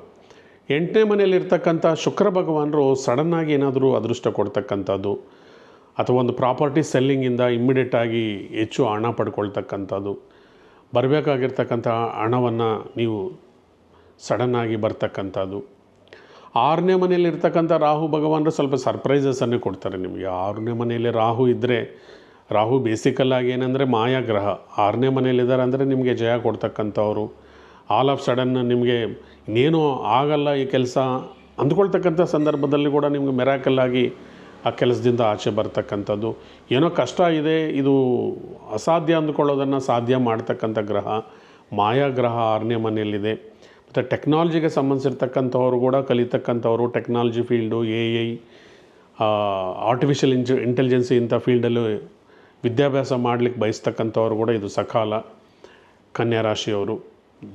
8ನೇ ಮನೆಯಲ್ಲಿರ್ತಕ್ಕಂಥ ಶುಕ್ರ ಭಗವಾನರು ಸಡನ್ನಾಗಿ ಏನಾದರೂ ಅದೃಷ್ಟ ಕೊಡ್ತಕ್ಕಂಥದ್ದು, ಅಥವಾ ಒಂದು ಪ್ರಾಪರ್ಟಿ ಸೆಲ್ಲಿಂಗಿಂದ ಇಮ್ಮಿಡಿಯೇಟಾಗಿ ಹೆಚ್ಚು ಹಣ ಪಡ್ಕೊಳ್ತಕ್ಕಂಥದ್ದು, ಬರಬೇಕಾಗಿರ್ತಕ್ಕಂಥ ಹಣವನ್ನು ನೀವು ಸಡನ್ನಾಗಿ ಬರ್ತಕ್ಕಂಥದ್ದು. 6ನೇ ಮನೆಯಲ್ಲಿರ್ತಕ್ಕಂಥ ರಾಹು ಭಗವಾನರು ಸ್ವಲ್ಪ ಸರ್ಪ್ರೈಸಸನ್ನೇ ಕೊಡ್ತಾರೆ ನಿಮಗೆ. 6ನೇ ಮನೆಯಲ್ಲಿ ರಾಹು ಇದ್ದರೆ, ರಾಹು ಬೇಸಿಕಲ್ಲಾಗಿ ಏನಂದರೆ ಮಾಯಾಗ್ರಹ, 6ನೇ ಮನೆಯಲ್ಲಿದ್ದಾರೆ ಅಂದರೆ ನಿಮಗೆ ಜಯ ಕೊಡ್ತಕ್ಕಂಥವ್ರು. ಆಲ್ ಆಫ್ ಸಡನ್ ನಿಮಗೆ ಇನ್ನೇನೋ ಆಗಲ್ಲ ಈ ಕೆಲಸ ಅಂದ್ಕೊಳ್ತಕ್ಕಂಥ ಸಂದರ್ಭದಲ್ಲಿ ಕೂಡ ನಿಮಗೆ ಮೆರಾಕಲ್ಲಾಗಿ ಆ ಕೆಲಸದಿಂದ ಆಚೆ ಬರ್ತಕ್ಕಂಥದ್ದು. ಏನೋ ಕಷ್ಟ ಇದೆ, ಇದು ಅಸಾಧ್ಯ ಅಂದ್ಕೊಳ್ಳೋದನ್ನು ಸಾಧ್ಯ ಮಾಡ್ತಕ್ಕಂಥ ಗ್ರಹ ಮಾಯಾಗ್ರಹ 6ನೇ ಮನೆಯಲ್ಲಿದೆ. ಮತ್ತು ಟೆಕ್ನಾಲಜಿಗೆ ಸಂಬಂಧಿಸಿರ್ತಕ್ಕಂಥವ್ರು ಕೂಡ ಕಲಿತಕ್ಕಂಥವ್ರು, technology field, AI, artificial intelligence ಇಂಥ ಫೀಲ್ಡಲ್ಲೂ ವಿದ್ಯಾಭ್ಯಾಸ ಮಾಡಲಿಕ್ಕೆ ಬಯಸ್ತಕ್ಕಂಥವ್ರು ಕೂಡ ಇದು ಸಕಾಲ. ಕನ್ಯಾ ರಾಶಿಯವರು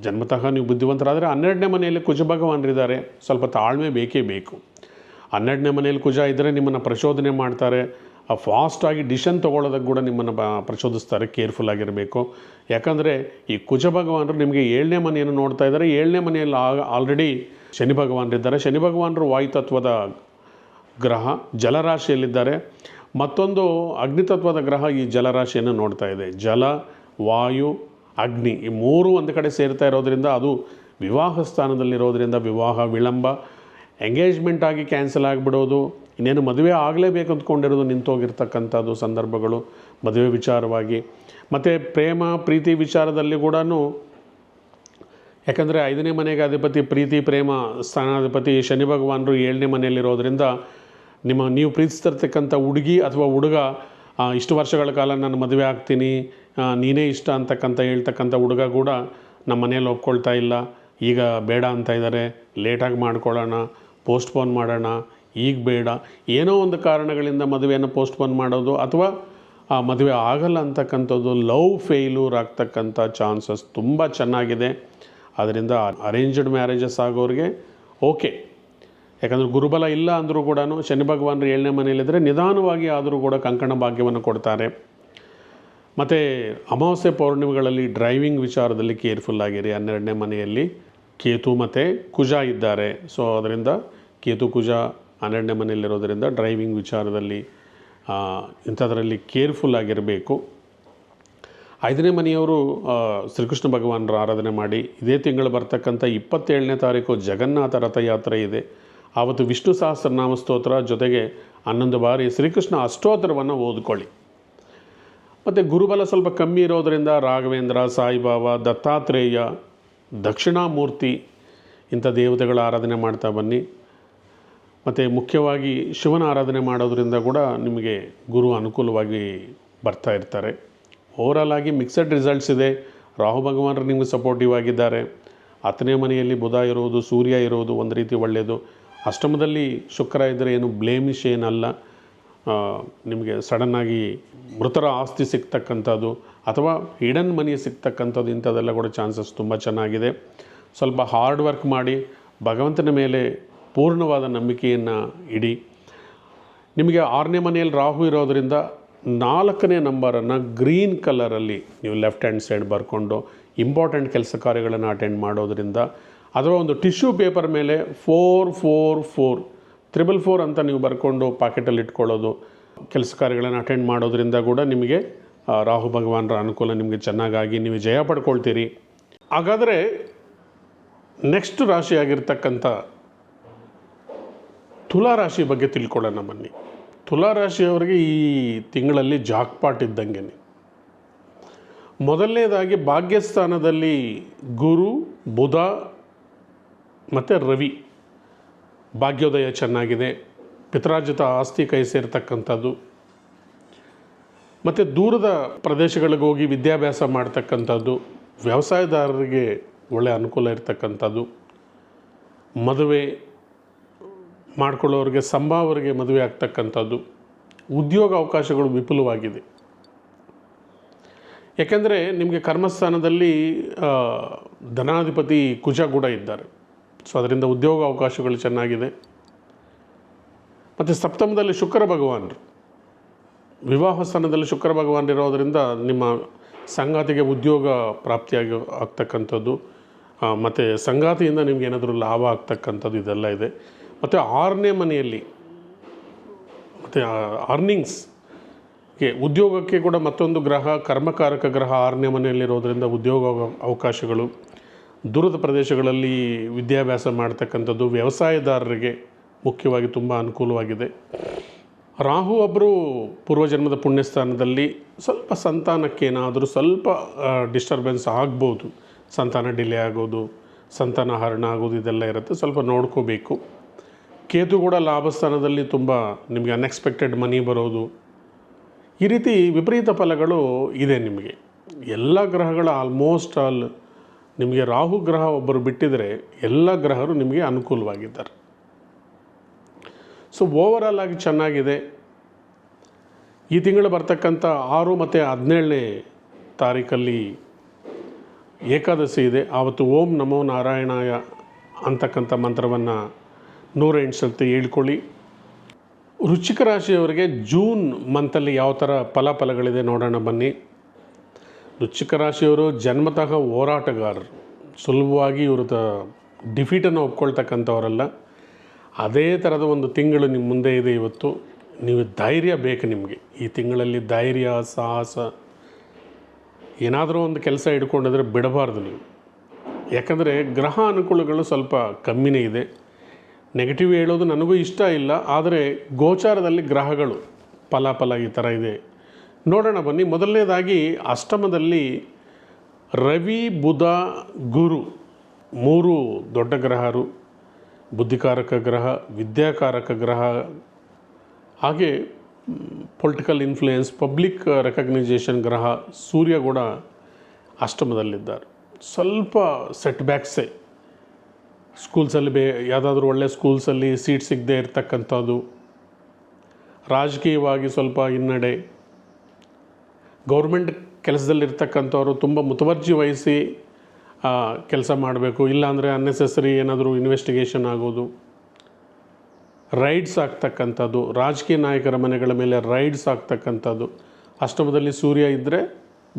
ಜನ್ಮತಃ ನೀವು ಬುದ್ಧಿವಂತರಾದರೆ 12ನೇ ಮನೆಯಲ್ಲಿ ಕುಜ ಭಗವಾನರಿದ್ದಾರೆ, ಸ್ವಲ್ಪ ತಾಳ್ಮೆ ಬೇಕೇ ಬೇಕು. 12ನೇ ಮನೆಯಲ್ಲಿ ಕುಜ ಇದ್ದರೆ ನಿಮ್ಮನ್ನು ಪ್ರಚೋದನೆ ಮಾಡ್ತಾರೆ, ಫಾಸ್ಟಾಗಿ ಡಿಸಿಷನ್ ತೊಗೊಳ್ಳೋದಕ್ಕೆ ಕೂಡ ನಿಮ್ಮನ್ನು ಪ್ರಚೋದಿಸ್ತಾರೆ. ಕೇರ್ಫುಲ್ ಆಗಿರಬೇಕು. ಯಾಕಂದರೆ ಈ ಕುಜ ಭಗವಾನರು ನಿಮಗೆ 7ನೇ ಮನೆಯನ್ನು ನೋಡ್ತಾ ಇದ್ದಾರೆ. 7ನೇ ಮನೆಯಲ್ಲಿ ಆಲ್ರೆಡಿ ಶನಿ ಭಗವಾನರಿದ್ದಾರೆ. ಶನಿ ಭಗವಾನರು ವಾಯುತತ್ವದ ಗ್ರಹ, ಜಲರಾಶಿಯಲ್ಲಿದ್ದಾರೆ. ಮತ್ತೊಂದು ಅಗ್ನಿತತ್ವದ ಗ್ರಹ ಈ ಜಲರಾಶಿಯನ್ನು ನೋಡ್ತಾ ಇದೆ. ಜಲ, ವಾಯು, ಅಗ್ನಿ ಈ 3 ಒಂದು ಕಡೆ ಸೇರ್ತಾ ಇರೋದರಿಂದ ಅದು ವಿವಾಹ ಸ್ಥಾನದಲ್ಲಿರೋದರಿಂದ ವಿವಾಹ ವಿಳಂಬ, ಎಂಗೇಜ್ಮೆಂಟ್ ಆಗಿ ಕ್ಯಾನ್ಸಲ್ ಆಗಿಬಿಡೋದು, ಇನ್ನೇನು ಮದುವೆ ಆಗಲೇಬೇಕು ಅಂದ್ಕೊಂಡಿರೋದು ನಿಂತೋಗಿರ್ತಕ್ಕಂಥದ್ದು ಸಂದರ್ಭಗಳು ಮದುವೆ ವಿಚಾರವಾಗಿ. ಮತ್ತು ಪ್ರೇಮ ಪ್ರೀತಿ ವಿಚಾರದಲ್ಲಿ ಕೂಡ, ಯಾಕಂದರೆ 5ನೇ ಮನೆಗೆ ಅಧಿಪತಿ ಪ್ರೀತಿ ಪ್ರೇಮ ಸ್ಥಾನಾಧಿಪತಿ ಶನಿ ಭಗವಾನರು 7ನೇ ಮನೆಯಲ್ಲಿರೋದ್ರಿಂದ ನೀವು ಪ್ರೀತಿಸ್ತಿರ್ತಕ್ಕಂಥ ಹುಡುಗಿ ಅಥವಾ ಹುಡುಗ ಇಷ್ಟು ವರ್ಷಗಳ ಕಾಲ ನಾನು ಮದುವೆ ಆಗ್ತೀನಿ, ನೀನೇ ಇಷ್ಟ ಅಂತಕ್ಕಂಥ ಹೇಳ್ತಕ್ಕಂಥ ಹುಡುಗ ಕೂಡ ನಮ್ಮ ಮನೇಲಿ ಒಪ್ಕೊಳ್ತಾ ಇಲ್ಲ, ಈಗ ಬೇಡ ಅಂತ ಇದ್ದಾರೆ, ಲೇಟಾಗಿ ಮಾಡ್ಕೊಳ್ಳೋಣ, ಪೋಸ್ಟ್ಪೋನ್ ಮಾಡೋಣ, ಈಗ ಬೇಡ, ಏನೋ ಒಂದು ಕಾರಣಗಳಿಂದ ಮದುವೆಯನ್ನು ಪೋಸ್ಟ್ಪೋನ್ ಮಾಡೋದು ಅಥವಾ ಆ ಮದುವೆ ಆಗಲ್ಲ ಅಂತಕ್ಕಂಥದ್ದು, ಲವ್ ಫೇಲ್ಯೂರ್ ಆಗ್ತಕ್ಕಂಥ ಚಾನ್ಸಸ್ ತುಂಬ ಚೆನ್ನಾಗಿದೆ. ಅದರಿಂದ ಅರೇಂಜ್ಡ್ ಮ್ಯಾರೇಜಸ್ ಆಗೋರಿಗೆ ಓಕೆ, ಯಾಕಂದರೆ ಗುರುಬಲ ಇಲ್ಲ ಅಂದರೂ ಕೂಡ ಶನಿ ಭಗವಾನರು 7ನೇ ಮನೆಯಲ್ಲಿದ್ದರೆ ನಿಧಾನವಾಗಿ ಆದರೂ ಕೂಡ ಕಂಕಣ ಭಾಗ್ಯವನ್ನು ಕೊಡ್ತಾರೆ. ಮತ್ತು ಅಮಾವಾಸ್ಯೆ ಪೌರ್ಣಿಮೆಗಳಲ್ಲಿ ಡ್ರೈವಿಂಗ್ ವಿಚಾರದಲ್ಲಿ ಕೇರ್ಫುಲ್ಲಾಗಿರಿ. 12ನೇ ಮನೆಯಲ್ಲಿ ಕೇತು ಮತ್ತು ಕುಜ ಇದ್ದಾರೆ. ಸೊ ಅದರಿಂದ ಕೇತು ಕುಜ 12ನೇ ಮನೆಯಲ್ಲಿರೋದರಿಂದ ಡ್ರೈವಿಂಗ್ ವಿಚಾರದಲ್ಲಿ ಇಂಥದ್ರಲ್ಲಿ ಕೇರ್ಫುಲ್ಲಾಗಿರಬೇಕು. 5ನೇ ಮನೆಯವರು ಶ್ರೀಕೃಷ್ಣ ಭಗವಾನರ ಆರಾಧನೆ ಮಾಡಿ. ಇದೇ ತಿಂಗಳು ಬರ್ತಕ್ಕಂಥ 27ನೇ ತಾರೀಕು ಜಗನ್ನಾಥ ರಥಯಾತ್ರೆ ಇದೆ. ಆವತ್ತು ವಿಷ್ಣು ಸಹಸ್ರನಾಮ ಸ್ತೋತ್ರ ಜೊತೆಗೆ 11 ಬಾರಿ ಶ್ರೀಕೃಷ್ಣ ಅಷ್ಟೋತ್ತರವನ್ನು ಓದ್ಕೊಳ್ಳಿ. ಮತ್ತು ಗುರುಬಲ ಸ್ವಲ್ಪ ಕಮ್ಮಿ ಇರೋದರಿಂದ ರಾಘವೇಂದ್ರ, ಸಾಯಿಬಾಬಾ, ದತ್ತಾತ್ರೇಯ, ದಕ್ಷಿಣಾಮೂರ್ತಿ ಇಂಥ ದೇವತೆಗಳ ಆರಾಧನೆ ಮಾಡ್ತಾ ಬನ್ನಿ. ಮತ್ತು ಮುಖ್ಯವಾಗಿ ಶಿವನ ಆರಾಧನೆ ಮಾಡೋದರಿಂದ ಕೂಡ ನಿಮಗೆ ಗುರು ಅನುಕೂಲವಾಗಿ ಬರ್ತಾ ಇರ್ತಾರೆ. ಓವರಾಲ್ ಆಗಿ ಮಿಕ್ಸಡ್ ರಿಸಲ್ಟ್ಸ್ ಇದೆ. ರಾಹು ಭಗವಾನರು ನಿಮಗೆ ಸಪೋರ್ಟಿವ್ ಆಗಿದ್ದಾರೆ. 10ನೇ ಮನೆಯಲ್ಲಿ ಬುಧ ಇರೋದು, ಸೂರ್ಯ ಇರೋದು ಒಂದು ರೀತಿ ಒಳ್ಳೆಯದು. ಅಷ್ಟಮದಲ್ಲಿ ಶುಕ್ರ ಇದ್ದರೆ ಏನು ಬ್ಲೇಮಿಶ್ ಏನಲ್ಲ. ನಿಮಗೆ ಸಡನ್ನಾಗಿ ಮೃತರ ಆಸ್ತಿ ಸಿಗ್ತಕ್ಕಂಥದ್ದು ಅಥವಾ ಹಿಡನ್ ಮನಿ ಸಿಗ್ತಕ್ಕಂಥದ್ದು ಇಂಥದ್ದೆಲ್ಲ ಕೂಡ ಚಾನ್ಸಸ್ ತುಂಬ ಚೆನ್ನಾಗಿದೆ. ಸ್ವಲ್ಪ ಹಾರ್ಡ್ ವರ್ಕ್ ಮಾಡಿ ಭಗವಂತನ ಮೇಲೆ ಪೂರ್ಣವಾದ ನಂಬಿಕೆಯನ್ನು ಇಡಿ. ನಿಮಗೆ 6ನೇ ಮನೆಯಲ್ಲಿ ರಾಹು ಇರೋದರಿಂದ 4ನೇ ನಂಬರನ್ನು ಗ್ರೀನ್ ಕಲರಲ್ಲಿ ನೀವು ಲೆಫ್ಟ್ ಹ್ಯಾಂಡ್ ಸೈಡ್ ಬರ್ಕೊಂಡು ಇಂಪಾರ್ಟೆಂಟ್ ಕೆಲಸ ಕಾರ್ಯಗಳನ್ನು ಅಟೆಂಡ್ ಮಾಡೋದರಿಂದ ಅಥವಾ ಒಂದು ಟಿಶ್ಯೂ ಪೇಪರ್ ಮೇಲೆ 444 444 ಅಂತ ನೀವು ಬರ್ಕೊಂಡು ಪಾಕೆಟಲ್ಲಿ ಇಟ್ಕೊಳ್ಳೋದು, ಕೆಲಸ ಕಾರ್ಯಗಳನ್ನು ಅಟೆಂಡ್ ಮಾಡೋದರಿಂದ ಕೂಡ ನಿಮಗೆ ರಾಹು ಭಗವಾನರ ಅನುಕೂಲ ನಿಮಗೆ ಚೆನ್ನಾಗಾಗಿ ನೀವು ಜಯ ಪಡ್ಕೊಳ್ತೀರಿ. ಹಾಗಾದರೆ ನೆಕ್ಸ್ಟ್ ರಾಶಿಯಾಗಿರ್ತಕ್ಕಂಥ ತುಲಾರಾಶಿ ಬಗ್ಗೆ ತಿಳ್ಕೊಳ್ಳೋಣ ಬನ್ನಿ. ತುಲಾರಾಶಿಯವರಿಗೆ ಈ ತಿಂಗಳಲ್ಲಿ ಜಾಕ್ಪಾಟ್ ಇದ್ದಂಗೆ. ಮೊದಲನೇದಾಗಿ ಭಾಗ್ಯಸ್ಥಾನದಲ್ಲಿ ಗುರು, ಬುಧ ಮತ್ತು ರವಿ, ಭಾಗ್ಯೋದಯ ಚೆನ್ನಾಗಿದೆ. ಪಿತ್ರಾರ್ಜಿತ ಆಸ್ತಿ ಕೈ ಸೇರ್ತಕ್ಕಂಥದ್ದು ಮತ್ತು ದೂರದ ಪ್ರದೇಶಗಳಿಗೆ ಹೋಗಿ ವಿದ್ಯಾಭ್ಯಾಸ ಮಾಡ್ತಕ್ಕಂಥದ್ದು, ವ್ಯವಸಾಯದಾರರಿಗೆ ಒಳ್ಳೆಯ ಅನುಕೂಲ ಇರತಕ್ಕಂಥದ್ದು, ಮದುವೆ ಮಾಡ್ಕೊಳ್ಳೋರಿಗೆ ಸಂಭಾವರಿಗೆ ಮದುವೆ ಆಗ್ತಕ್ಕಂಥದ್ದು, ಉದ್ಯೋಗ ಅವಕಾಶಗಳು ವಿಪುಲವಾಗಿದೆ. ಯಾಕೆಂದರೆ ನಿಮಗೆ ಕರ್ಮಸ್ಥಾನದಲ್ಲಿ ಧನಾಧಿಪತಿ ಕುಜ ಕೂಡ ಇದ್ದಾರೆ. ಸೊ ಅದರಿಂದ ಉದ್ಯೋಗ ಅವಕಾಶಗಳು ಚೆನ್ನಾಗಿದೆ. ಮತ್ತು ಸಪ್ತಮದಲ್ಲಿ ಶುಕ್ರ ಭಗವಾನರು, ವಿವಾಹ ಸ್ಥಾನದಲ್ಲಿ ಶುಕ್ರ ಭಗವಾನರಿರೋದರಿಂದ ನಿಮ್ಮ ಸಂಗಾತಿಗೆ ಉದ್ಯೋಗ ಪ್ರಾಪ್ತಿಯಾಗಿ ಆಗ್ತಕ್ಕಂಥದ್ದು ಮತ್ತು ಸಂಗಾತಿಯಿಂದ ನಿಮ್ಗೆ ಏನಾದರೂ ಲಾಭ ಆಗ್ತಕ್ಕಂಥದ್ದು ಇದೆಲ್ಲ ಇದೆ. ಮತ್ತು 6ನೇ ಮನೆಯಲ್ಲಿ ಮತ್ತು ಅರ್ನಿಂಗ್ಸ್ಗೆ ಉದ್ಯೋಗಕ್ಕೆ ಕೂಡ ಮತ್ತೊಂದು ಗ್ರಹ, ಕರ್ಮಕಾರಕ ಗ್ರಹ 6ನೇ ಮನೆಯಲ್ಲಿರೋದರಿಂದ ಉದ್ಯೋಗ ಅವಕಾಶಗಳು, ದೂರದ ಪ್ರದೇಶಗಳಲ್ಲಿ ವಿದ್ಯಾಭ್ಯಾಸ ಮಾಡ್ತಕ್ಕಂಥದ್ದು, ವ್ಯವಸಾಯದಾರರಿಗೆ ಮುಖ್ಯವಾಗಿ ತುಂಬ ಅನುಕೂಲವಾಗಿದೆ. ರಾಹು ಒಬ್ಬರು ಪೂರ್ವಜನ್ಮದ ಪುಣ್ಯಸ್ಥಾನದಲ್ಲಿ ಸ್ವಲ್ಪ ಸಂತಾನಕ್ಕೇನಾದರೂ ಸ್ವಲ್ಪ ಡಿಸ್ಟರ್ಬೆನ್ಸ್ ಆಗ್ಬೋದು. ಸಂತಾನ ಡಿಲೇ ಆಗೋದು, ಸಂತಾನ ಹರಣ ಆಗೋದು ಇದೆಲ್ಲ ಇರುತ್ತೆ, ಸ್ವಲ್ಪ ನೋಡ್ಕೋಬೇಕು. ಕೇತು ಕೂಡ ಲಾಭಸ್ಥಾನದಲ್ಲಿ ತುಂಬ ನಿಮಗೆ ಅನ್ಎಕ್ಸ್ಪೆಕ್ಟೆಡ್ ಮನಿ ಬರೋದು, ಈ ರೀತಿ ವಿಪರೀತ ಫಲಗಳು ಇದೆ ನಿಮಗೆ. ಎಲ್ಲ ಗ್ರಹಗಳ ಆಲ್ಮೋಸ್ಟ್ ಆಲ್ ನಿಮಗೆ ರಾಹು ಗ್ರಹ ಒಬ್ಬರು ಬಿಟ್ಟಿದರೆ ಎಲ್ಲ ಗ್ರಹರು ನಿಮಗೆ ಅನುಕೂಲವಾಗಿದ್ದಾರೆ. ಸೊ ಓವರಾಲ್ ಆಗಿ ಚೆನ್ನಾಗಿದೆ. ಈ ತಿಂಗಳು ಬರ್ತಕ್ಕಂಥ 6 ಮತ್ತು 17ನೇ ತಾರೀಕಲ್ಲಿ ಏಕಾದಶಿ ಇದೆ. ಆವತ್ತು ಓಂ ನಮೋ ನಾರಾಯಣಾಯ ಅಂತಕ್ಕಂಥ ಮಂತ್ರವನ್ನು 108 ಸರ್ತಿ ಹೇಳ್ಕೊಳ್ಳಿ. ವೃಶ್ಚಿಕ ರಾಶಿಯವರಿಗೆ ಜೂನ್ ಮಂತಲ್ಲಿ ಯಾವ ಥರ ಫಲಗಳಿದೆ ನೋಡೋಣ ಬನ್ನಿ. ವೃಶ್ಚಿಕ ರಾಶಿಯವರು ಜನ್ಮತಃ ಹೋರಾಟಗಾರರು, ಸುಲಭವಾಗಿ ಇವರು ಡಿಫೀಟನ್ನು ಒಪ್ಕೊಳ್ತಕ್ಕಂಥವರಲ್ಲ. ಅದೇ ಥರದ ಒಂದು ತಿಂಗಳು ನಿಮ್ಮ ಮುಂದೆ ಇದೆ ಇವತ್ತು. ನೀವು ಧೈರ್ಯ ಬೇಕು ನಿಮಗೆ ಈ ತಿಂಗಳಲ್ಲಿ. ಧೈರ್ಯ, ಸಾಹಸ, ಏನಾದರೂ ಒಂದು ಕೆಲಸ ಹಿಡ್ಕೊಂಡಿದ್ರೆ ಬಿಡಬಾರ್ದು ನೀವು. ಯಾಕಂದರೆ ಗ್ರಹ ಅನುಕೂಲಗಳು ಸ್ವಲ್ಪ ಕಮ್ಮಿನೇ ಇದೆ. ನೆಗೆಟಿವ್ ಹೇಳೋದು ನನಗೂ ಇಷ್ಟ ಇಲ್ಲ, ಆದರೆ ಗೋಚಾರದಲ್ಲಿ ಗ್ರಹಗಳು ಫಲಾಫಲ ಈ ಥರ ಇದೆ. ನೋಡೋಣ ಬನ್ನಿ. ಮೊದಲನೇದಾಗಿ ಅಷ್ಟಮದಲ್ಲಿ ರವಿ, ಬುಧ, ಗುರು 3 ದೊಡ್ಡ ಗ್ರಹರು. ಬುದ್ಧಿಕಾರಕ ಗ್ರಹ, ವಿದ್ಯಾಕಾರಕ ಗ್ರಹ, ಹಾಗೆ ಪೊಲಿಟಿಕಲ್ ಇನ್ಫ್ಲೂಯೆನ್ಸ್, ಪಬ್ಲಿಕ್ ರೆಕಗ್ನೈಸೇಷನ್ ಗ್ರಹ ಸೂರ್ಯ ಕೂಡ ಅಷ್ಟಮದಲ್ಲಿದ್ದಾರೆ. ಸ್ವಲ್ಪ ಸೆಟ್ ಬ್ಯಾಕ್ಸೇ. ಸ್ಕೂಲ್ಸಲ್ಲಿ ಯಾವುದಾದ್ರೂ ಒಳ್ಳೆಯ ಸ್ಕೂಲ್ಸಲ್ಲಿ ಸೀಟ್ ಸಿಗದೆ ಇರತಕ್ಕಂಥದ್ದು, ರಾಜಕೀಯವಾಗಿ ಸ್ವಲ್ಪ ಹಿನ್ನಡೆ, ಗೌರ್ಮೆಂಟ್ ಕೆಲಸದಲ್ಲಿರ್ತಕ್ಕಂಥವ್ರು ತುಂಬ ಮುತುವರ್ಜಿ ವಹಿಸಿ ಕೆಲಸ ಮಾಡಬೇಕು, ಇಲ್ಲಾಂದರೆ ಅನ್ನೆಸೆಸರಿ ಏನಾದರೂ ಇನ್ವೆಸ್ಟಿಗೇಷನ್ ಆಗೋದು, ರೈಡ್ಸ್ ಆಗ್ತಕ್ಕಂಥದ್ದು, ರಾಜಕೀಯ ನಾಯಕರ ಮನೆಗಳ ಮೇಲೆ ರೈಡ್ಸ್ ಆಗ್ತಕ್ಕಂಥದ್ದು. ಅಷ್ಟಮದಲ್ಲಿ ಸೂರ್ಯ ಇದ್ದರೆ,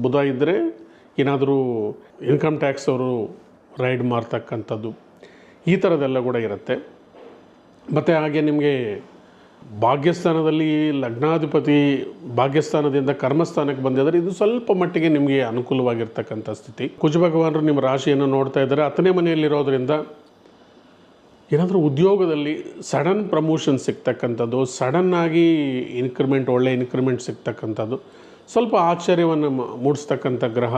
ಬುಧ ಇದ್ದರೆ ಏನಾದರೂ ಇನ್ಕಮ್ ಟ್ಯಾಕ್ಸ್ ಅವರು ರೈಡ್ ಮಾಡ್ತಕ್ಕಂಥದ್ದು, ಈ ಥರದ್ದೆಲ್ಲ ಕೂಡ ಇರುತ್ತೆ. ಮತ್ತು ಹಾಗೆ ನಿಮಗೆ ಭಾಗ್ಯಸ್ಥಾನದಲ್ಲಿ ಲಗ್ನಾಧಿಪತಿ ಭಾಗ್ಯಸ್ಥಾನದಿಂದ ಕರ್ಮಸ್ಥಾನಕ್ಕೆ ಬಂದಿದ್ದರೆ ಇದು ಸ್ವಲ್ಪ ಮಟ್ಟಿಗೆ ನಿಮಗೆ ಅನುಕೂಲವಾಗಿರ್ತಕ್ಕಂಥ ಸ್ಥಿತಿ. ಕುಜ ಭಗವಾನರು ನಿಮ್ಮ ರಾಶಿಯನ್ನು ನೋಡ್ತಾ ಇದ್ದಾರೆ. 10ನೇ ಮನೆಯಲ್ಲಿರೋದರಿಂದ ಏನಾದರೂ ಉದ್ಯೋಗದಲ್ಲಿ ಸಡನ್ ಪ್ರಮೋಷನ್ ಸಿಗ್ತಕ್ಕಂಥದ್ದು, ಸಡನ್ನಾಗಿ ಇನ್ಕ್ರಿಮೆಂಟ್, ಒಳ್ಳೆ ಇನ್ಕ್ರಿಮೆಂಟ್ ಸಿಗ್ತಕ್ಕಂಥದ್ದು, ಸ್ವಲ್ಪ ಆಶ್ಚರ್ಯವನ್ನು ಮೂಡಿಸ್ತಕ್ಕಂಥ ಗ್ರಹ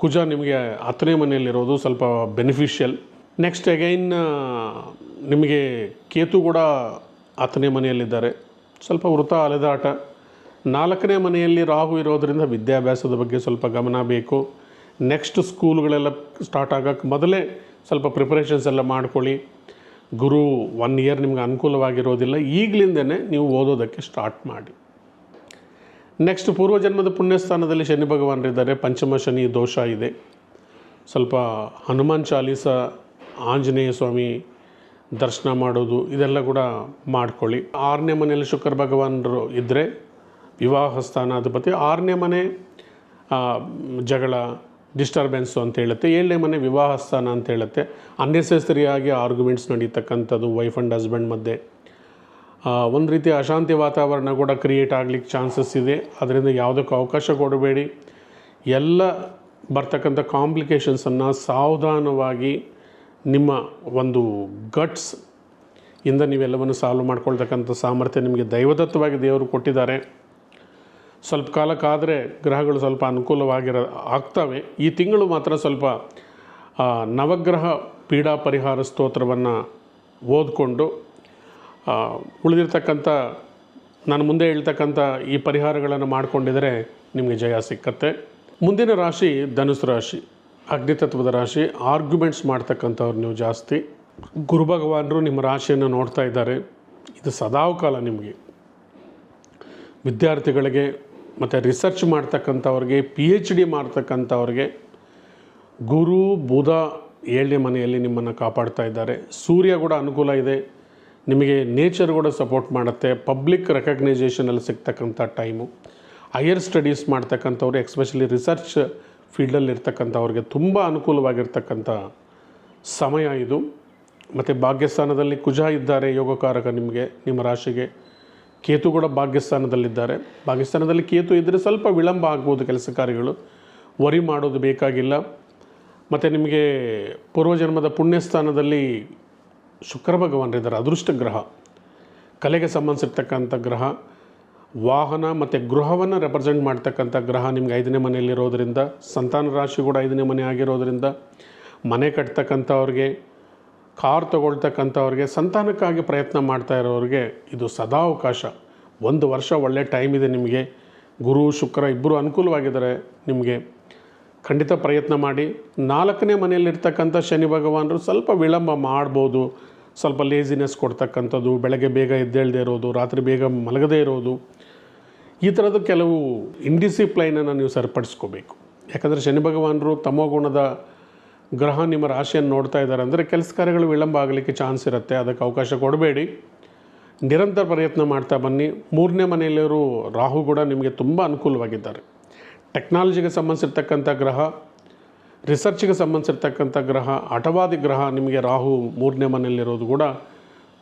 ಕುಜ ನಿಮಗೆ 10ನೇ ಮನೆಯಲ್ಲಿರೋದು ಸ್ವಲ್ಪ ಬೆನಿಫಿಷಿಯಲ್. ನೆಕ್ಸ್ಟ್ ಅಗೈನ್ ನಿಮಗೆ ಕೇತು ಕೂಡ 10ನೇ ಮನೆಯಲ್ಲಿದ್ದಾರೆ, ಸ್ವಲ್ಪ ವೃತ ಅಲೆದಾಟ. 4ನೇ ಮನೆಯಲ್ಲಿ ರಾಹು ಇರೋದರಿಂದ ವಿದ್ಯಾಭ್ಯಾಸದ ಬಗ್ಗೆ ಸ್ವಲ್ಪ ಗಮನ ಬೇಕು. ನೆಕ್ಸ್ಟ್ ಸ್ಕೂಲ್ಗಳೆಲ್ಲ ಸ್ಟಾರ್ಟ್ ಆಗೋಕ್ಕೆ ಮೊದಲೇ ಸ್ವಲ್ಪ ಪ್ರಿಪರೇಷನ್ಸ್ ಎಲ್ಲ ಮಾಡ್ಕೊಳ್ಳಿ. ಗುರು 1 ಇಯರ್ ನಿಮ್ಗೆ ಅನುಕೂಲವಾಗಿರೋದಿಲ್ಲ, ಈಗಲಿಂದನೇ ನೀವು ಓದೋದಕ್ಕೆ ಸ್ಟಾರ್ಟ್ ಮಾಡಿ. ನೆಕ್ಸ್ಟ್ ಪೂರ್ವಜನ್ಮದ ಪುಣ್ಯಸ್ಥಾನದಲ್ಲಿ ಶನಿ ಭಗವಾನರಿದ್ದಾರೆ. ಪಂಚಮ ಶನಿ ದೋಷ ಇದೆ. ಸ್ವಲ್ಪ ಹನುಮಾನ್ ಚಾಲೀಸ, ಆಂಜನೇಯ ಸ್ವಾಮಿ ದರ್ಶನ ಮಾಡೋದು ಇದೆಲ್ಲ ಕೂಡ ಮಾಡ್ಕೊಳ್ಳಿ. 6ನೇ ಮನೆಯಲ್ಲಿ ಶುಕ್ರ ಭಗವಾನರು ಇದ್ದರೆ ವಿವಾಹ ಸ್ಥಾನಾಧಿಪತಿ. 6ನೇ ಮನೆ ಜಗಳ, ಡಿಸ್ಟರ್ಬೆನ್ಸು ಅಂತ ಹೇಳುತ್ತೆ. 7ನೇ ಮನೆ ವಿವಾಹ ಸ್ಥಾನ ಅಂತ ಹೇಳುತ್ತೆ. ಅನ್ನೆಸೆಸರಿಯಾಗಿ ಆರ್ಗ್ಯುಮೆಂಟ್ಸ್ ನಡೀತಕ್ಕಂಥದ್ದು ವೈಫ್ ಆ್ಯಂಡ್ ಹಸ್ಬೆಂಡ್ ಮಧ್ಯೆ, ಒಂದು ರೀತಿ ಅಶಾಂತಿ ವಾತಾವರಣ ಕೂಡ ಕ್ರಿಯೇಟ್ ಆಗಲಿಕ್ಕೆ ಚಾನ್ಸಸ್ ಇದೆ. ಅದರಿಂದ ಯಾವುದಕ್ಕೂ ಅವಕಾಶ ಕೊಡಬೇಡಿ. ಎಲ್ಲ ಬರ್ತಕ್ಕಂಥ ಕಾಂಪ್ಲಿಕೇಶನ್ಸನ್ನು ಸಾವಧಾನವಾಗಿ ನಿಮ್ಮ ಒಂದು ಗಟ್ಸ್ ಇಂದ ನೀವೆಲ್ಲವನ್ನು ಸಾಲ್ವ್ ಮಾಡ್ಕೊಳ್ತಕ್ಕಂಥ ಸಾಮರ್ಥ್ಯ ನಿಮಗೆ ದೈವದತ್ತವಾಗಿ ದೇವರು ಕೊಟ್ಟಿದ್ದಾರೆ. ಸ್ವಲ್ಪ ಕಾಲಕ್ಕಾದರೆ ಗ್ರಹಗಳು ಸ್ವಲ್ಪ ಆಗ್ತವೆ. ಈ ತಿಂಗಳು ಮಾತ್ರ ಸ್ವಲ್ಪ ನವಗ್ರಹ ಪೀಡಾ ಪರಿಹಾರ ಸ್ತೋತ್ರವನ್ನು ಓದಿಕೊಂಡು ಉಳಿದಿರ್ತಕ್ಕಂಥ ನಾನು ಮುಂದೆ ಹೇಳ್ತಕ್ಕಂಥ ಈ ಪರಿಹಾರಗಳನ್ನು ಮಾಡಿಕೊಂಡಿದರೆ ನಿಮಗೆ ಜಯ ಸಿಕ್ಕತ್ತೆ. ಮುಂದಿನ ರಾಶಿ ಧನುಸು ರಾಶಿ, ಅಗ್ನಿತತ್ವದ ರಾಶಿ. ಆರ್ಗ್ಯುಮೆಂಟ್ಸ್ ಮಾಡ್ತಕ್ಕಂಥವ್ರು ನೀವು ಜಾಸ್ತಿ. ಗುರು ಭಗವಾನರು ನಿಮ್ಮ ರಾಶಿಯನ್ನು ನೋಡ್ತಾ ಇದ್ದಾರೆ. ಇದು ಸದಾಕಾಲ ನಿಮಗೆ ವಿದ್ಯಾರ್ಥಿಗಳಿಗೆ ಮತ್ತು ರಿಸರ್ಚ್ ಮಾಡ್ತಕ್ಕಂಥವ್ರಿಗೆ, PhD ಮಾಡ್ತಕ್ಕಂಥವ್ರಿಗೆ ಗುರು ಬುಧ 7ನೇ ಮನೆಯಲ್ಲಿ ನಿಮ್ಮನ್ನು ಕಾಪಾಡ್ತಾ ಇದ್ದಾರೆ. ಸೂರ್ಯ ಕೂಡ ಅನುಕೂಲ ಇದೆ. ನಿಮಗೆ ನೇಚರ್ ಕೂಡ ಸಪೋರ್ಟ್ ಮಾಡುತ್ತೆ. ಪಬ್ಲಿಕ್ ರೆಕಗ್ನೈಸೇಷನಲ್ಲಿ ಸಿಗ್ತಕ್ಕಂಥ ಟೈಮು. ಹೈಯರ್ ಸ್ಟಡೀಸ್ ಮಾಡ್ತಕ್ಕಂಥವ್ರು, ಎಕ್ಸ್ಪೆಷಲಿ ರಿಸರ್ಚ್ ಫೀಲ್ಡಲ್ಲಿ ಇರ್ತಕ್ಕಂಥವ್ರಿಗೆ ತುಂಬ ಅನುಕೂಲವಾಗಿರ್ತಕ್ಕಂಥ ಸಮಯ ಇದು. ಮತ್ತು ಭಾಗ್ಯಸ್ಥಾನದಲ್ಲಿ ಕುಜ ಇದ್ದಾರೆ, ಯೋಗಕಾರಕ ನಿಮಗೆ, ನಿಮ್ಮ ರಾಶಿಗೆ. ಕೇತು ಕೂಡ ಭಾಗ್ಯಸ್ಥಾನದಲ್ಲಿದ್ದಾರೆ. ಭಾಗ್ಯಸ್ಥಾನದಲ್ಲಿ ಕೇತು ಇದ್ದರೆ ಸ್ವಲ್ಪ ವಿಳಂಬ ಆಗ್ಬೋದು ಕೆಲಸ ಕಾರ್ಯಗಳು, ವರಿ ಮಾಡೋದು ಬೇಕಾಗಿಲ್ಲ. ಮತ್ತು ನಿಮಗೆ ಪೂರ್ವಜನ್ಮದ ಪುಣ್ಯಸ್ಥಾನದಲ್ಲಿ ಶುಕ್ರ ಭಗವಾನರಿದ್ದಾರೆ, ಅದೃಷ್ಟ ಗ್ರಹ, ಕಲೆಗೆ ಸಂಬಂಧಿಸಿರ್ತಕ್ಕಂಥ ಗ್ರಹ. ವಾಹನ ಮತ್ತು ಗೃಹವನ್ನು ರೆಪ್ರೆಸೆಂಟ್ ಮಾಡ್ತಕ್ಕಂಥ ಗ್ರಹ ನಿಮ್ಗೆ 5ನೇ ಮನೆಯಲ್ಲಿರೋದರಿಂದ, ಸಂತಾನ ರಾಶಿ ಕೂಡ 5ನೇ ಮನೆ ಆಗಿರೋದರಿಂದ ಮನೆ ಕಟ್ತಕ್ಕಂಥವ್ರಿಗೆ, ಕಾರ್ ತೊಗೊಳ್ತಕ್ಕಂಥವ್ರಿಗೆ, ಸಂತಾನಕ್ಕಾಗಿ ಪ್ರಯತ್ನ ಮಾಡ್ತಾ ಇರೋರಿಗೆ ಇದು ಸದಾ ಅವಕಾಶ. 1 ವರ್ಷ ಒಳ್ಳೆ ಟೈಮ್ ಇದೆ ನಿಮಗೆ. ಗುರು ಶುಕ್ರ ಇಬ್ಬರು ಅನುಕೂಲವಾಗಿದ್ದಾರೆ ನಿಮಗೆ. ಖಂಡಿತ ಪ್ರಯತ್ನ ಮಾಡಿ. 4ನೇ ಮನೆಯಲ್ಲಿರ್ತಕ್ಕಂಥ ಶನಿ ಭಗವಾನರು ಸ್ವಲ್ಪ ವಿಳಂಬ ಮಾಡ್ಬೋದು. ಸ್ವಲ್ಪ ಲೇಜಿನೆಸ್ ಕೊಡ್ತಕ್ಕಂಥದ್ದು, ಬೆಳಗ್ಗೆ ಬೇಗ ಎದ್ದೇಳದೇ ಇರೋದು, ರಾತ್ರಿ ಬೇಗ ಮಲಗದೇ ಇರೋದು, ಈ ಥರದ್ದು ಕೆಲವು ಇಂಡಿಸಿಪ್ಲೈನನ್ನು ನೀವು ಸರಿಪಡಿಸ್ಕೋಬೇಕು. ಯಾಕಂದರೆ ಶನಿ ಭಗವಾನರು ತಮೋಗುಣದ ಗ್ರಹ ನಿಮ್ಮ ರಾಶಿಯನ್ನು ನೋಡ್ತಾ ಇದ್ದಾರೆ ಅಂದರೆ ಕೆಲಸ ಕಾರ್ಯಗಳು ವಿಳಂಬ ಆಗಲಿಕ್ಕೆ ಚಾನ್ಸ್ ಇರುತ್ತೆ. ಅದಕ್ಕೆ ಅವಕಾಶ ಕೊಡಬೇಡಿ. ನಿರಂತರ ಪ್ರಯತ್ನ ಮಾಡ್ತಾ ಬನ್ನಿ. 3ನೇ ಮನೆಯಲ್ಲಿರೋ ರಾಹು ಕೂಡ ನಿಮಗೆ ತುಂಬ ಅನುಕೂಲವಾಗಿದ್ದಾರೆ. ಟೆಕ್ನಾಲಜಿಗೆ ಸಂಬಂಧಿಸಿರ್ತಕ್ಕಂಥ ಗ್ರಹ, ರಿಸರ್ಚ್ಗೆ ಸಂಬಂಧಿಸಿರ್ತಕ್ಕಂಥ ಗ್ರಹ, ಹಠವಾದಿ ಗ್ರಹ ನಿಮಗೆ ರಾಹು 3ನೇ ಮನೆಯಲ್ಲಿರೋದು ಕೂಡ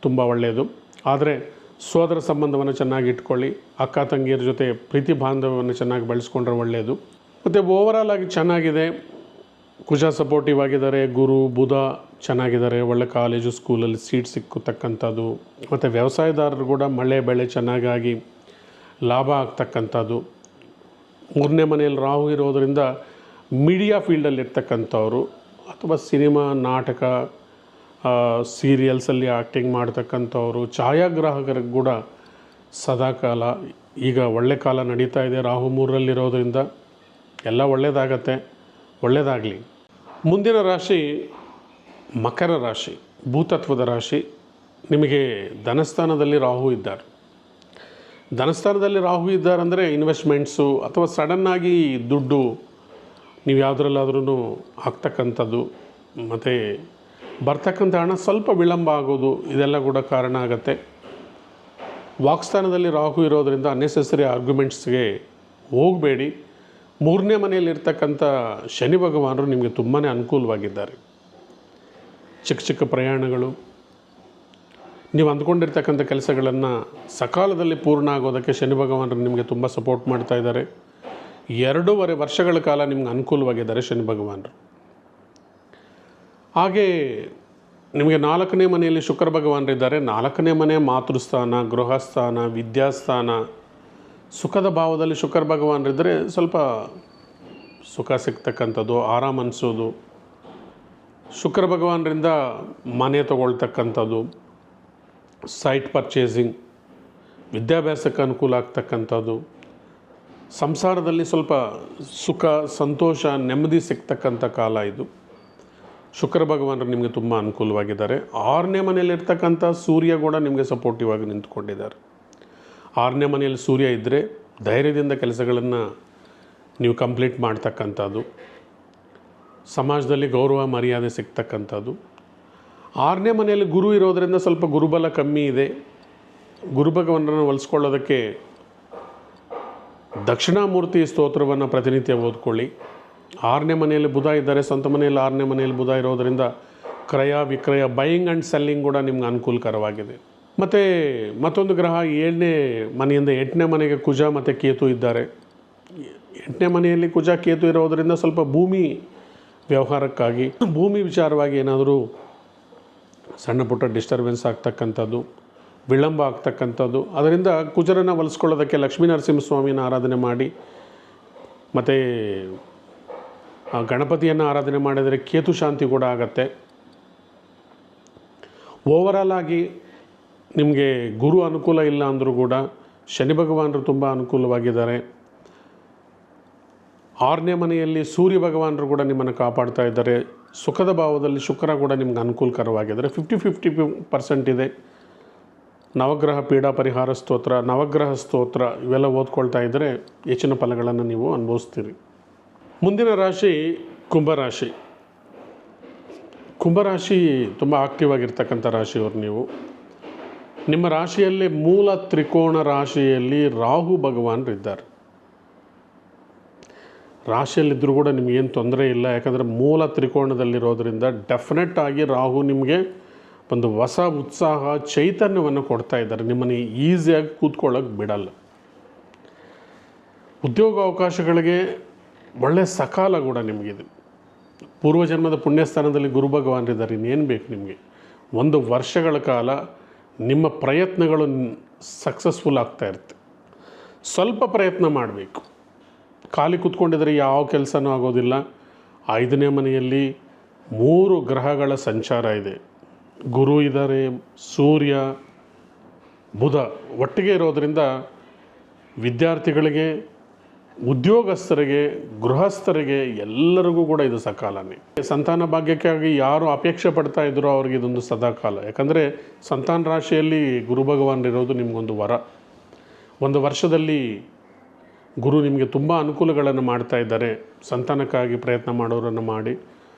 ತುಂಬ ಒಳ್ಳೆಯದು. ಆದರೆ ಸೋದರ ಸಂಬಂಧವನ್ನು ಚೆನ್ನಾಗಿ ಇಟ್ಕೊಳ್ಳಿ. ಅಕ್ಕ ತಂಗಿಯರ ಜೊತೆ ಪ್ರೀತಿ ಬಾಂಧವ್ಯವನ್ನು ಚೆನ್ನಾಗಿ ಬೆಳೆಸ್ಕೊಂಡ್ರೆ ಒಳ್ಳೆಯದು. ಮತ್ತು ಓವರಾಲ್ ಆಗಿ ಚೆನ್ನಾಗಿದೆ. ಕುಜ ಸಪೋರ್ಟಿವ್ ಆಗಿದ್ದಾರೆ, ಗುರು ಬುಧ ಚೆನ್ನಾಗಿದ್ದಾರೆ, ಒಳ್ಳೆ ಕಾಲೇಜು ಸ್ಕೂಲಲ್ಲಿ ಸೀಟ್ ಸಿಕ್ಕತಕ್ಕಂಥದ್ದು, ಮತ್ತು ವ್ಯವಸಾಯದಾರರು ಕೂಡ ಮಳೆ ಬೆಳೆ ಚೆನ್ನಾಗಾಗಿ ಲಾಭ ಆಗ್ತಕ್ಕಂಥದ್ದು. 3ನೇ ಮನೆಯಲ್ಲಿ ರಾಹು ಇರೋದರಿಂದ ಮೀಡಿಯಾ ಫೀಲ್ಡಲ್ಲಿ ಇರ್ತಕ್ಕಂಥವ್ರು ಅಥವಾ ಸಿನಿಮಾ ನಾಟಕ ಸೀರಿಯಲ್ಸಲ್ಲಿ ಆ್ಯಕ್ಟಿಂಗ್ ಮಾಡ್ತಕ್ಕಂಥವ್ರು, ಛಾಯಾಗ್ರಾಹಕರಿಗೆ ಕೂಡ ಸದಾಕಾಲ ಈಗ ಒಳ್ಳೆ ಕಾಲ ನಡೀತಾ ಇದೆ. ರಾಹು 3ರಲ್ಲಿರೋದ್ರಿಂದ ಎಲ್ಲ ಒಳ್ಳೆಯದಾಗತ್ತೆ, ಒಳ್ಳೆಯದಾಗಲಿ. ಮುಂದಿನ ರಾಶಿ ಮಕರ ರಾಶಿ, ಭೂತತ್ವದ ರಾಶಿ. ನಿಮಗೆ ಧನಸ್ಥಾನದಲ್ಲಿ ರಾಹು ಇದ್ದಾರೆ. ಧನಸ್ಥಾನದಲ್ಲಿ ರಾಹು ಇದ್ದಾರಂದರೆ ಇನ್ವೆಸ್ಟ್ಮೆಂಟ್ಸು ಅಥವಾ ಸಡನ್ನಾಗಿ ದುಡ್ಡು ನೀವು ಯಾವುದ್ರಲ್ಲಾದ್ರೂ ಹಾಕ್ತಕ್ಕಂಥದ್ದು ಮತ್ತು ಬರ್ತಕ್ಕಂಥ ಹಣ ಸ್ವಲ್ಪ ವಿಳಂಬ ಆಗೋದು, ಇದೆಲ್ಲ ಕೂಡ ಕಾರಣ ಆಗುತ್ತೆ. ವಾಕ್ಸ್ಥಾನದಲ್ಲಿ ರಾಹು ಇರೋದರಿಂದ ಅನ್ನೆಸೆಸರಿ ಆರ್ಗ್ಯುಮೆಂಟ್ಸ್ಗೆ ಹೋಗಬೇಡಿ. 3ನೇ ಮನೆಯಲ್ಲಿರ್ತಕ್ಕಂಥ ಶನಿ ಭಗವಾನರು ನಿಮಗೆ ತುಂಬಾ ಅನುಕೂಲವಾಗಿದ್ದಾರೆ. ಚಿಕ್ಕ ಚಿಕ್ಕ ಪ್ರಯಾಣಗಳು, ನೀವು ಅಂದ್ಕೊಂಡಿರ್ತಕ್ಕಂಥ ಕೆಲಸಗಳನ್ನು ಸಕಾಲದಲ್ಲಿ ಪೂರ್ಣ ಆಗೋದಕ್ಕೆ ಶನಿ ಭಗವಾನರು ನಿಮಗೆ ತುಂಬ ಸಪೋರ್ಟ್ ಮಾಡ್ತಾ ಇದ್ದಾರೆ. 2.5 ವರ್ಷಗಳ ಕಾಲ ನಿಮ್ಗೆ ಅನುಕೂಲವಾಗಿದ್ದಾರೆ ಶನಿ ಭಗವಾನರು. ಹಾಗೆ ನಿಮಗೆ 4ನೇ ಮನೆಯಲ್ಲಿ ಶುಕ್ರ ಭಗವಾನರಿದ್ದಾರೆ. 4ನೇ ಮನೆ ಮಾತೃಸ್ಥಾನ, ಗೃಹಸ್ಥಾನ, ವಿದ್ಯಾಸ್ಥಾನ, ಸುಖದ ಭಾವದಲ್ಲಿ ಶುಕ್ರ ಭಗವಾನರಿದ್ದರೆ ಸ್ವಲ್ಪ ಸುಖ ಸಿಗ್ತಕ್ಕಂಥದ್ದು, ಆರಾಮ ಅನಿಸೋದು. ಶುಕ್ರ ಭಗವಾನರಿಂದ ಮನೆ ತಗೊಳ್ತಕ್ಕಂಥದ್ದು, ಸೈಟ್ ಪರ್ಚೇಸಿಂಗ್, ವಿದ್ಯಾಭ್ಯಾಸಕ್ಕೆ ಅನುಕೂಲ ಆಗ್ತಕ್ಕಂಥದ್ದು, ಸಂಸಾರದಲ್ಲಿ ಸ್ವಲ್ಪ ಸುಖ ಸಂತೋಷ ನೆಮ್ಮದಿ ಸಿಗ್ತಕ್ಕಂಥ ಕಾಲ ಇದು. ಶುಕ್ರ ಭಗವಾನರು ನಿಮಗೆ ತುಂಬ ಅನುಕೂಲವಾಗಿದ್ದಾರೆ. 6ನೇ ಮನೆಯಲ್ಲಿರ್ತಕ್ಕಂಥ ಸೂರ್ಯ ಕೂಡ ನಿಮಗೆ ಸಪೋರ್ಟಿವ್ ಆಗಿ ನಿಂತ್ಕೊಂಡಿದ್ದಾರೆ. 6ನೇ ಮನೆಯಲ್ಲಿ ಸೂರ್ಯ ಇದ್ದರೆ ಧೈರ್ಯದಿಂದ ಕೆಲಸಗಳನ್ನು ನೀವು ಕಂಪ್ಲೀಟ್ ಮಾಡ್ತಕ್ಕಂಥದ್ದು, ಸಮಾಜದಲ್ಲಿ ಗೌರವ ಮರ್ಯಾದೆ ಸಿಗ್ತಕ್ಕಂಥದ್ದು. 6ನೇ ಮನೆಯಲ್ಲಿ ಗುರು ಇರೋದರಿಂದ ಸ್ವಲ್ಪ ಗುರುಬಲ ಕಮ್ಮಿ ಇದೆ. ಗುರು ಭಗವಾನರನ್ನು ಒಲಿಸ್ಕೊಳ್ಳೋದಕ್ಕೆ ದಕ್ಷಿಣಾಮೂರ್ತಿ ಸ್ತೋತ್ರವನ್ನು ಪ್ರತಿನಿತ್ಯ ಓದ್ಕೊಳ್ಳಿ. 6ನೇ ಮನೆಯಲ್ಲಿ ಬುಧ ಇದ್ದಾರೆ, ಸ್ವಂತ ಮನೆಯಲ್ಲಿ 6ನೇ ಮನೆಯಲ್ಲಿ ಬುಧ ಇರೋದರಿಂದ ಕ್ರಯ ವಿಕ್ರಯ, ಬೈಯಿಂಗ್ ಆ್ಯಂಡ್ ಸೆಲ್ಲಿಂಗ್ ಕೂಡ ನಿಮ್ಗೆ ಅನುಕೂಲಕರವಾಗಿದೆ. ಮತ್ತು ಮತ್ತೊಂದು ಗ್ರಹ 7ನೇ ಮನೆಯಿಂದ 8ನೇ ಮನೆಗೆ ಕುಜ ಮತ್ತು ಕೇತು ಇದ್ದಾರೆ. 8ನೇ ಮನೆಯಲ್ಲಿ ಕುಜ ಕೇತು ಇರೋದರಿಂದ ಸ್ವಲ್ಪ ಭೂಮಿ ವ್ಯವಹಾರಕ್ಕಾಗಿ, ಭೂಮಿ ವಿಚಾರವಾಗಿ ಏನಾದರೂ ಸಣ್ಣ ಪುಟ್ಟ ಡಿಸ್ಟರ್ಬೆನ್ಸ್ ಆಗ್ತಕ್ಕಂಥದ್ದು, ವಿಳಂಬ ಆಗ್ತಕ್ಕಂಥದ್ದು. ಅದರಿಂದ ಕುಜರನ್ನು ಒಲಿಸ್ಕೊಳ್ಳೋದಕ್ಕೆ ಲಕ್ಷ್ಮೀ ನರಸಿಂಹಸ್ವಾಮಿಯನ್ನು ಆರಾಧನೆ ಮಾಡಿ ಮತ್ತು ಗಣಪತಿಯನ್ನು ಆರಾಧನೆ ಮಾಡಿದರೆ ಕೇತು ಶಾಂತಿ ಕೂಡ ಆಗತ್ತೆ. ಓವರಾಲ್ ಆಗಿ ನಿಮಗೆ ಗುರು ಅನುಕೂಲ ಇಲ್ಲ ಅಂದರೂ ಕೂಡ ಶನಿ ಭಗವಾನರು ತುಂಬ ಅನುಕೂಲವಾಗಿದ್ದಾರೆ. 6ನೇ ಮನೆಯಲ್ಲಿ ಸೂರ್ಯ ಭಗವಾನರು ಕೂಡ ನಿಮ್ಮನ್ನು ಕಾಪಾಡ್ತಾ ಇದ್ದಾರೆ. ಸುಖದ ಭಾವದಲ್ಲಿ ಶುಕ್ರ ಕೂಡ ನಿಮ್ಗೆ ಅನುಕೂಲಕರವಾಗಿದ್ದಾರೆ. 50-50% ಇದೆ. ನವಗ್ರಹ ಪೀಡಾ ಪರಿಹಾರ ಸ್ತೋತ್ರ, ನವಗ್ರಹ ಸ್ತೋತ್ರ ಇವೆಲ್ಲ ಓದ್ಕೊಳ್ತಾ ಇದ್ದರೆ ಹೆಚ್ಚಿನ ಫಲಗಳನ್ನು ನೀವು ಅನುಭವಿಸ್ತೀರಿ. ಮುಂದಿನ ರಾಶಿ ಕುಂಭರಾಶಿ. ಕುಂಭರಾಶಿ ತುಂಬ ಆಕ್ಟಿವ್ ಆಗಿರ್ತಕ್ಕಂಥ ರಾಶಿಯವರು ನೀವು. ನಿಮ್ಮ ರಾಶಿಯಲ್ಲಿ ಮೂಲ ತ್ರಿಕೋಣ ರಾಶಿಯಲ್ಲಿ ರಾಹು ಭಗವಾನರಿದ್ದಾರೆ. ರಾಶಿಯಲ್ಲಿದ್ದರೂ ಕೂಡ ನಿಮಗೇನು ತೊಂದರೆ ಇಲ್ಲ, ಯಾಕಂದರೆ ಮೂಲ ತ್ರಿಕೋಣದಲ್ಲಿರೋದರಿಂದ ಡೆಫಿನೆಟ್ ಆಗಿ ರಾಹು ನಿಮಗೆ ಒಂದು ಹೊಸ ಉತ್ಸಾಹ ಚೈತನ್ಯವನ್ನು ಕೊಡ್ತಾ ಇದ್ದಾರೆ. ನಿಮ್ಮನ್ನು ಈಸಿಯಾಗಿ ಕೂತ್ಕೊಳ್ಳೋಕೆ ಬಿಡಲ್ಲ. ಉದ್ಯೋಗ ಅವಕಾಶಗಳಿಗೆ ಒಳ್ಳೆಯ ಸಕಾಲ ಕೂಡ ನಿಮಗಿದೆ. ಪೂರ್ವಜನ್ಮದ ಪುಣ್ಯಸ್ಥಾನದಲ್ಲಿ ಗುರು ಭಗವಾನರಿದ್ದಾರೆ. ಇನ್ನೇನು ಬೇಕು ನಿಮಗೆ? 1 ವರ್ಷಗಳ ಕಾಲ ನಿಮ್ಮ ಪ್ರಯತ್ನಗಳು ಸಕ್ಸಸ್ಫುಲ್ ಆಗ್ತಾ ಇರುತ್ತೆ. ಸ್ವಲ್ಪ ಪ್ರಯತ್ನ ಮಾಡಬೇಕು. ಖಾಲಿ ಕೂತ್ಕೊಂಡಿದ್ರೆ ಯಾವ ಕೆಲಸನೂ ಆಗೋದಿಲ್ಲ. 5ನೇ ಮನೆಯಲ್ಲಿ 3 ಗ್ರಹಗಳ ಸಂಚಾರ ಇದೆ. ಗುರು ಇದ್ದಾರೆ, ಸೂರ್ಯ, ಬುಧ ಒಟ್ಟಿಗೆ ಇರೋದರಿಂದ ವಿದ್ಯಾರ್ಥಿಗಳಿಗೆ, ಉದ್ಯೋಗಸ್ಥರಿಗೆ, ಗೃಹಸ್ಥರಿಗೆ ಎಲ್ಲರಿಗೂ ಕೂಡ ಇದು ಸಕಾಲನೇ. ಸಂತಾನ ಭಾಗ್ಯಕ್ಕಾಗಿ ಯಾರು ಅಪೇಕ್ಷೆ ಪಡ್ತಾ ಇದ್ರೋ ಅವ್ರಿಗೆ ಇದೊಂದು ಸದಾಕಾಲ. ಯಾಕಂದರೆ ಸಂತಾನ ರಾಶಿಯಲ್ಲಿ ಗುರು ಭಗವಾನರಿರೋದು ನಿಮಗೊಂದು ವರ. 1 ವರ್ಷದಲ್ಲಿ ಗುರು ನಿಮಗೆ ತುಂಬ ಅನುಕೂಲಗಳನ್ನು ಮಾಡ್ತಾ ಇದ್ದಾರೆ. ಸಂತಾನಕ್ಕಾಗಿ ಪ್ರಯತ್ನ ಮಾಡೋರನ್ನು ಮಾಡಿ,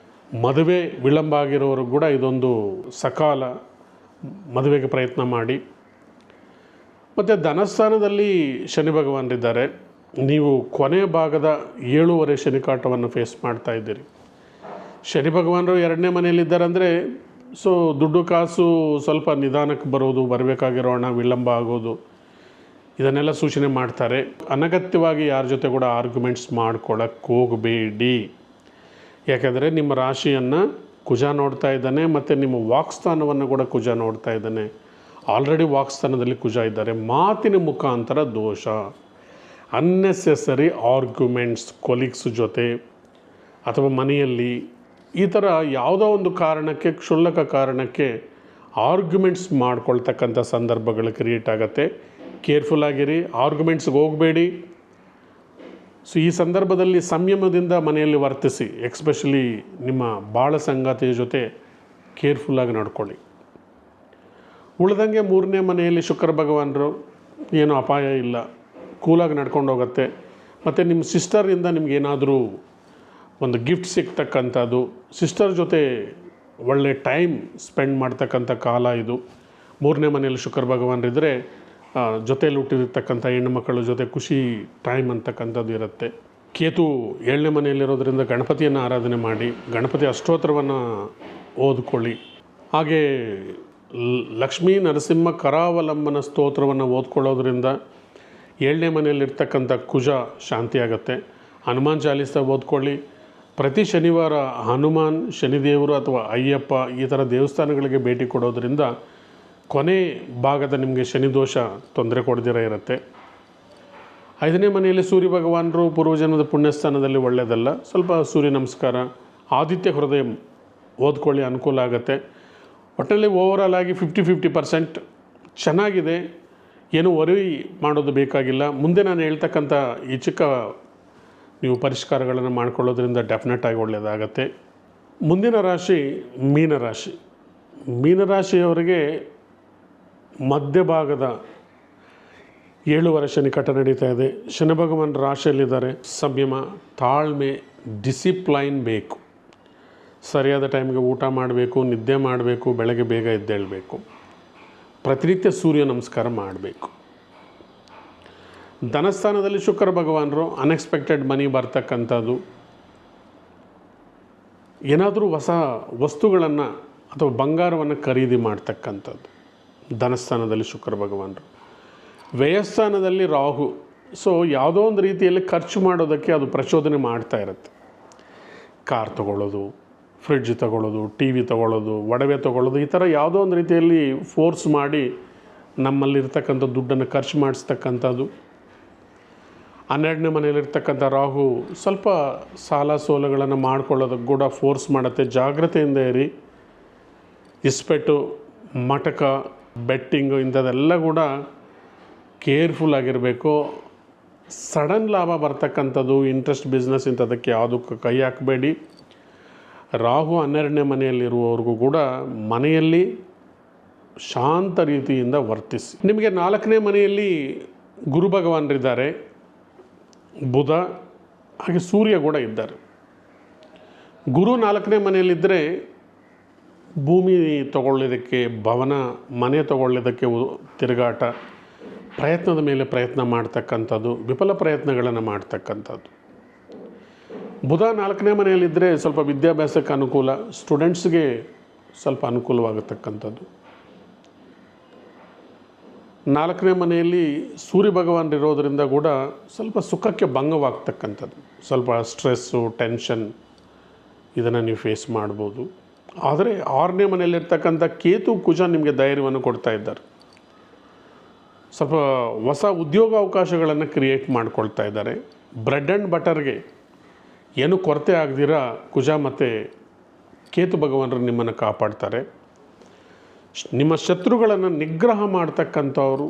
ಮದುವೆ ವಿಳಂಬ ಆಗಿರೋರು ಕೂಡ ಇದೊಂದು ಸಕಾಲ, ಮದುವೆಗೆ ಪ್ರಯತ್ನ ಮಾಡಿ. ಮತ್ತು ಧನಸ್ಥಾನದಲ್ಲಿ ಶನಿ ಭಗವಾನರಿದ್ದಾರೆ. ನೀವು ಕೊನೆಯ ಭಾಗದ 7ನೇ ಶನಿಕಾಟವನ್ನು ಫೇಸ್ ಮಾಡ್ತಾ ಇದ್ದೀರಿ. ಶನಿ ಭಗವಾನರು 2ನೇ ಮನೆಯಲ್ಲಿದ್ದಾರೆ ಅಂದರೆ ದುಡ್ಡು ಕಾಸು ಸ್ವಲ್ಪ ನಿಧಾನಕ್ಕೆ ಬರೋದು, ಬರಬೇಕಾಗಿರೋ ಹಣ ವಿಳಂಬ ಆಗೋದು, ಇದನ್ನೆಲ್ಲ ಸೂಚನೆ ಮಾಡ್ತಾರೆ. ಅನಗತ್ಯವಾಗಿ ಯಾರ ಜೊತೆ ಕೂಡ ಆರ್ಗ್ಯುಮೆಂಟ್ಸ್ ಮಾಡ್ಕೊಳ್ಳೋಕ್ಕೆ ಹೋಗಬೇಡಿ. ಯಾಕೆಂದರೆ ನಿಮ್ಮ ರಾಶಿಯನ್ನು ಕುಜ ನೋಡ್ತಾ ಇದ್ದಾನೆ, ಮತ್ತು ನಿಮ್ಮ ವಾಕ್ಸ್ಥಾನವನ್ನು ಕೂಡ ಕುಜ ನೋಡ್ತಾ ಇದ್ದಾನೆ. ಆಲ್ರೆಡಿ ವಾಕ್ಸ್ಥಾನದಲ್ಲಿ ಕುಜ ಇದ್ದಾರೆ. ಮಾತಿನ ಮುಖಾಂತರ ದೋಷ, ಅನ್ನೆಸೆಸರಿ ಆರ್ಗ್ಯುಮೆಂಟ್ಸ್ ಕೊಲೀಗ್ಸ್ ಜೊತೆ ಅಥವಾ ಮನೆಯಲ್ಲಿ ಈ ಥರ ಯಾವುದೋ ಒಂದು ಕಾರಣಕ್ಕೆ, ಕ್ಷುಲ್ಲಕ ಕಾರಣಕ್ಕೆ ಆರ್ಗ್ಯುಮೆಂಟ್ಸ್ ಮಾಡ್ಕೊಳ್ತಕ್ಕಂಥ ಸಂದರ್ಭಗಳು ಕ್ರಿಯೇಟ್ ಆಗುತ್ತೆ. ಕೇರ್ಫುಲ್ ಆಗಿರಿ, ಆರ್ಗ್ಯುಮೆಂಟ್ಸ್ಗೆ ಹೋಗಬೇಡಿ. ಸೊ ಈ ಸಂದರ್ಭದಲ್ಲಿ ಸಂಯಮದಿಂದ ಮನೆಯಲ್ಲಿ ವರ್ತಿಸಿ. ಎಕ್ಸ್ಪೆಷಲಿ ನಿಮ್ಮ ಬಾಳ ಸಂಗಾತಿಯ ಜೊತೆ ಕೇರ್ಫುಲ್ಲಾಗಿ ನಡ್ಕೊಳ್ಳಿ. ಉಳ್ದಂಗೆ 3ನೇ ಮನೆಯಲ್ಲಿ ಶುಕ್ರ ಭಗವಾನರು, ಏನೂ ಅಪಾಯ ಇಲ್ಲ, ಕೂಲಾಗಿ ನಡ್ಕೊಂಡು ಹೋಗುತ್ತೆ. ಮತ್ತು ನಿಮ್ಮ ಸಿಸ್ಟರಿಂದ ನಿಮಗೇನಾದರೂ ಒಂದು ಗಿಫ್ಟ್ ಸಿಗ್ತಕ್ಕಂಥದ್ದು, ಸಿಸ್ಟರ್ ಜೊತೆ ಒಳ್ಳೆ ಟೈಮ್ ಸ್ಪೆಂಡ್ ಮಾಡ್ತಕ್ಕಂಥ ಕಾಲ ಇದು. 3ನೇ ಮನೆಯಲ್ಲಿ ಶುಕ್ರ ಭಗವಾನರಿದ್ದರೆ ಜೊತೆಯಲ್ಲಿ ಹುಟ್ಟಿರ್ತಕ್ಕಂಥ ಹೆಣ್ಣುಮಕ್ಕಳ ಜೊತೆ ಖುಷಿ ಟೈಮ್ ಅಂತಕ್ಕಂಥದ್ದು ಇರುತ್ತೆ. ಕೇತು 7ನೇ ಮನೆಯಲ್ಲಿರೋದ್ರಿಂದ ಗಣಪತಿಯನ್ನು ಆರಾಧನೆ ಮಾಡಿ, ಗಣಪತಿ ಅಷ್ಟೋತ್ತರವನ್ನು ಓದ್ಕೊಳ್ಳಿ. ಹಾಗೆ ಲಕ್ಷ್ಮೀ ನರಸಿಂಹ ಕರಾವಲಂಬನ ಸ್ತೋತ್ರವನ್ನು ಓದ್ಕೊಳ್ಳೋದ್ರಿಂದ 7ನೇ ಮನೆಯಲ್ಲಿರ್ತಕ್ಕಂಥ ಕುಜ ಶಾಂತಿಯಾಗತ್ತೆ. ಹನುಮಾನ್ ಚಾಲೀಸ ಓದ್ಕೊಳ್ಳಿ. ಪ್ರತಿ ಶನಿವಾರ ಹನುಮಾನ್, ಶನಿದೇವರು ಅಥವಾ ಅಯ್ಯಪ್ಪ ಈ ಥರ ದೇವಸ್ಥಾನಗಳಿಗೆ ಭೇಟಿ ಕೊಡೋದ್ರಿಂದ ಕೊನೆ ಭಾಗದ ನಿಮಗೆ ಶನಿದೋಷ ತೊಂದರೆ ಕೊಡದಿರ ಇರುತ್ತೆ. 5ನೇ ಮನೆಯಲ್ಲಿ ಸೂರ್ಯ ಭಗವಾನರು ಪೂರ್ವಜನ್ಮದ ಪುಣ್ಯಸ್ಥಾನದಲ್ಲಿ ಒಳ್ಳೆಯದಲ್ಲ. ಸ್ವಲ್ಪ ಸೂರ್ಯ ನಮಸ್ಕಾರ, ಆದಿತ್ಯ ಹೃದಯ ಓದ್ಕೊಳ್ಳಿ, ಅನುಕೂಲ ಆಗುತ್ತೆ. ಒಟ್ಟಲ್ಲಿ ಓವರಾಲ್ ಆಗಿ 50-50% ಚೆನ್ನಾಗಿದೆ. ಏನು ವರಿ ಮಾಡೋದು ಬೇಕಾಗಿಲ್ಲ. ಮುಂದೆ ನಾನು ಹೇಳ್ತಕ್ಕಂಥ ಈ ಚಿಕ್ಕ ನೀವು ಪರಿಷ್ಕಾರಗಳನ್ನು ಮಾಡ್ಕೊಳ್ಳೋದ್ರಿಂದ ಡೆಫಿನೆಟಾಗಿ ಒಳ್ಳೆಯದಾಗತ್ತೆ. ಮುಂದಿನ ರಾಶಿ ಮೀನರಾಶಿ. ಮೀನರಾಶಿಯವರಿಗೆ ಮಧ್ಯಭಾಗದ 7 ಶನಿ ಕಟ ನಡೀತಾ ಇದೆ. ಶನಿ ಭಗವಾನ್ ರಾಶಿಯಲ್ಲಿದ್ದಾರೆ. ಸಂಯಮ, ತಾಳ್ಮೆ, ಡಿಸಿಪ್ಲೈನ್ ಬೇಕು. ಸರಿಯಾದ ಟೈಮ್ಗೆ ಊಟ ಮಾಡಬೇಕು, ನಿದ್ದೆ ಮಾಡಬೇಕು, ಬೆಳಗ್ಗೆ ಬೇಗ ಎದ್ದೇಳಬೇಕು, ಪ್ರತಿನಿತ್ಯ ಸೂರ್ಯ ನಮಸ್ಕಾರ ಮಾಡಬೇಕು. ಧನಸ್ಥಾನದಲ್ಲಿ ಶುಕ್ರ ಭಗವಾನರು ಅನ್ಎಕ್ಸ್ಪೆಕ್ಟೆಡ್ ಮನಿ ಬರ್ತಕ್ಕಂಥದ್ದು, ಏನಾದರೂ ಹೊಸ ವಸ್ತುಗಳನ್ನು ಅಥವಾ ಬಂಗಾರವನ್ನು ಖರೀದಿ ಮಾಡ್ತಕ್ಕಂಥದ್ದು ಧನಸ್ಥಾನದಲ್ಲಿ ಶುಕ್ರ ಭಗವಾನರು. ವ್ಯಯಸ್ಥಾನದಲ್ಲಿ ರಾಹು. ಸೊ ಯಾವುದೋ ಒಂದು ರೀತಿಯಲ್ಲಿ ಖರ್ಚು ಮಾಡೋದಕ್ಕೆ ಅದು ಪ್ರಚೋದನೆ ಮಾಡ್ತಾ ಇರುತ್ತೆ. ಕಾರ್ ತೊಗೊಳ್ಳೋದು, ಫ್ರಿಡ್ಜ್ ತೊಗೊಳ್ಳೋದು, ಟಿ ವಿ ತೊಗೊಳ್ಳೋದು, ಒಡವೆ ತೊಗೊಳ್ಳೋದು, ಈ ಥರ ಯಾವುದೋ ಒಂದು ರೀತಿಯಲ್ಲಿ ಫೋರ್ಸ್ ಮಾಡಿ ನಮ್ಮಲ್ಲಿರ್ತಕ್ಕಂಥ ದುಡ್ಡನ್ನು ಖರ್ಚು ಮಾಡಿಸ್ತಕ್ಕಂಥದ್ದು. 12ನೇ ಮನೆಯಲ್ಲಿರ್ತಕ್ಕಂಥ ರಾಹು ಸ್ವಲ್ಪ ಸಾಲ ಸೋಲುಗಳನ್ನು ಮಾಡ್ಕೊಳ್ಳೋದಕ್ಕೆ ಕೂಡ ಫೋರ್ಸ್ ಮಾಡುತ್ತೆ. ಜಾಗ್ರತೆಯಿಂದ ಇರಿ. ಇಸ್ಪೆಟ್ಟು, ಮಟಕ, ಬೆಟ್ಟಿಂಗು ಇಂಥದ್ದೆಲ್ಲ ಕೂಡ ಕೇರ್ಫುಲ್ ಆಗಿರಬೇಕು. ಸಡನ್ ಲಾಭ ಬರ್ತಕ್ಕಂಥದ್ದು, ಇಂಟ್ರೆಸ್ಟ್ ಬಿಸ್ನೆಸ್ ಇಂಥದ್ದಕ್ಕೆ ಯಾವುದಕ್ಕೂ ಕೈ ಹಾಕಬೇಡಿ. ರಾಹು 12ನೇ ಮನೆಯಲ್ಲಿರುವವರೆಗೂ ಕೂಡ ಮನೆಯಲ್ಲಿ ಶಾಂತ ರೀತಿಯಿಂದ ವರ್ತಿಸಿ. ನಿಮಗೆ 4ನೇ ಮನೆಯಲ್ಲಿ ಗುರು ಭಗವಾನರಿದ್ದಾರೆ, ಬುಧ ಹಾಗೆ ಸೂರ್ಯ ಕೂಡ ಇದ್ದಾರೆ. ಗುರು 4ನೇ ಮನೆಯಲ್ಲಿದ್ದರೆ ಭೂಮಿ ತಗೊಳ್ಳೋದಕ್ಕೆ, ಭವನ ಮನೆ ತಗೊಳ್ಳೋದಕ್ಕೆ ತಿರುಗಾಟ, ಪ್ರಯತ್ನದ ಮೇಲೆ ಪ್ರಯತ್ನ ಮಾಡ್ತಕ್ಕಂಥದ್ದು, ವಿಫಲ ಪ್ರಯತ್ನಗಳನ್ನು ಮಾಡ್ತಕ್ಕಂಥದ್ದು. ಬುಧ 4ನೇ ಮನೆಯಲ್ಲಿದ್ದರೆ ಸ್ವಲ್ಪ ವಿದ್ಯಾಭ್ಯಾಸಕ್ಕೆ ಅನುಕೂಲ, ಸ್ಟೂಡೆಂಟ್ಸ್ಗೆ ಸ್ವಲ್ಪ ಅನುಕೂಲವಾಗತಕ್ಕಂಥದ್ದು. 4ನೇ ಮನೆಯಲ್ಲಿ ಸೂರ್ಯ ಭಗವಾನರಿರೋದರಿಂದ ಕೂಡ ಸ್ವಲ್ಪ ಸುಖಕ್ಕೆ ಭಂಗವಾಗ್ತಕ್ಕಂಥದ್ದು, ಸ್ವಲ್ಪ ಸ್ಟ್ರೆಸ್ಸು, ಟೆನ್ಷನ್ ಇದನ್ನು ನೀವು ಫೇಸ್ ಮಾಡ್ಬೋದು. ಆದರೆ 6ನೇ ಮನೆಯಲ್ಲಿರ್ತಕ್ಕಂಥ ಕೇತು, ಕುಜ ನಿಮಗೆ ಧೈರ್ಯವನ್ನು ಕೊಡ್ತಾ ಇದ್ದಾರೆ. ಸ್ವಲ್ಪ ಹೊಸ ಉದ್ಯೋಗ ಅವಕಾಶಗಳನ್ನು ಕ್ರಿಯೇಟ್ ಮಾಡ್ಕೊಳ್ತಾ ಇದ್ದಾರೆ. ಬ್ರೆಡ್ ಆ್ಯಂಡ್ ಬಟರ್ಗೆ ಏನು ಕೊರತೆ ಆಗದಿರ ಕುಜ ಮತ್ತು ಕೇತು ಭಗವಾನರು ನಿಮ್ಮನ್ನು ಕಾಪಾಡ್ತಾರೆ. ನಿಮ್ಮ ಶತ್ರುಗಳನ್ನು ನಿಗ್ರಹ ಮಾಡ್ತಕ್ಕಂಥವರು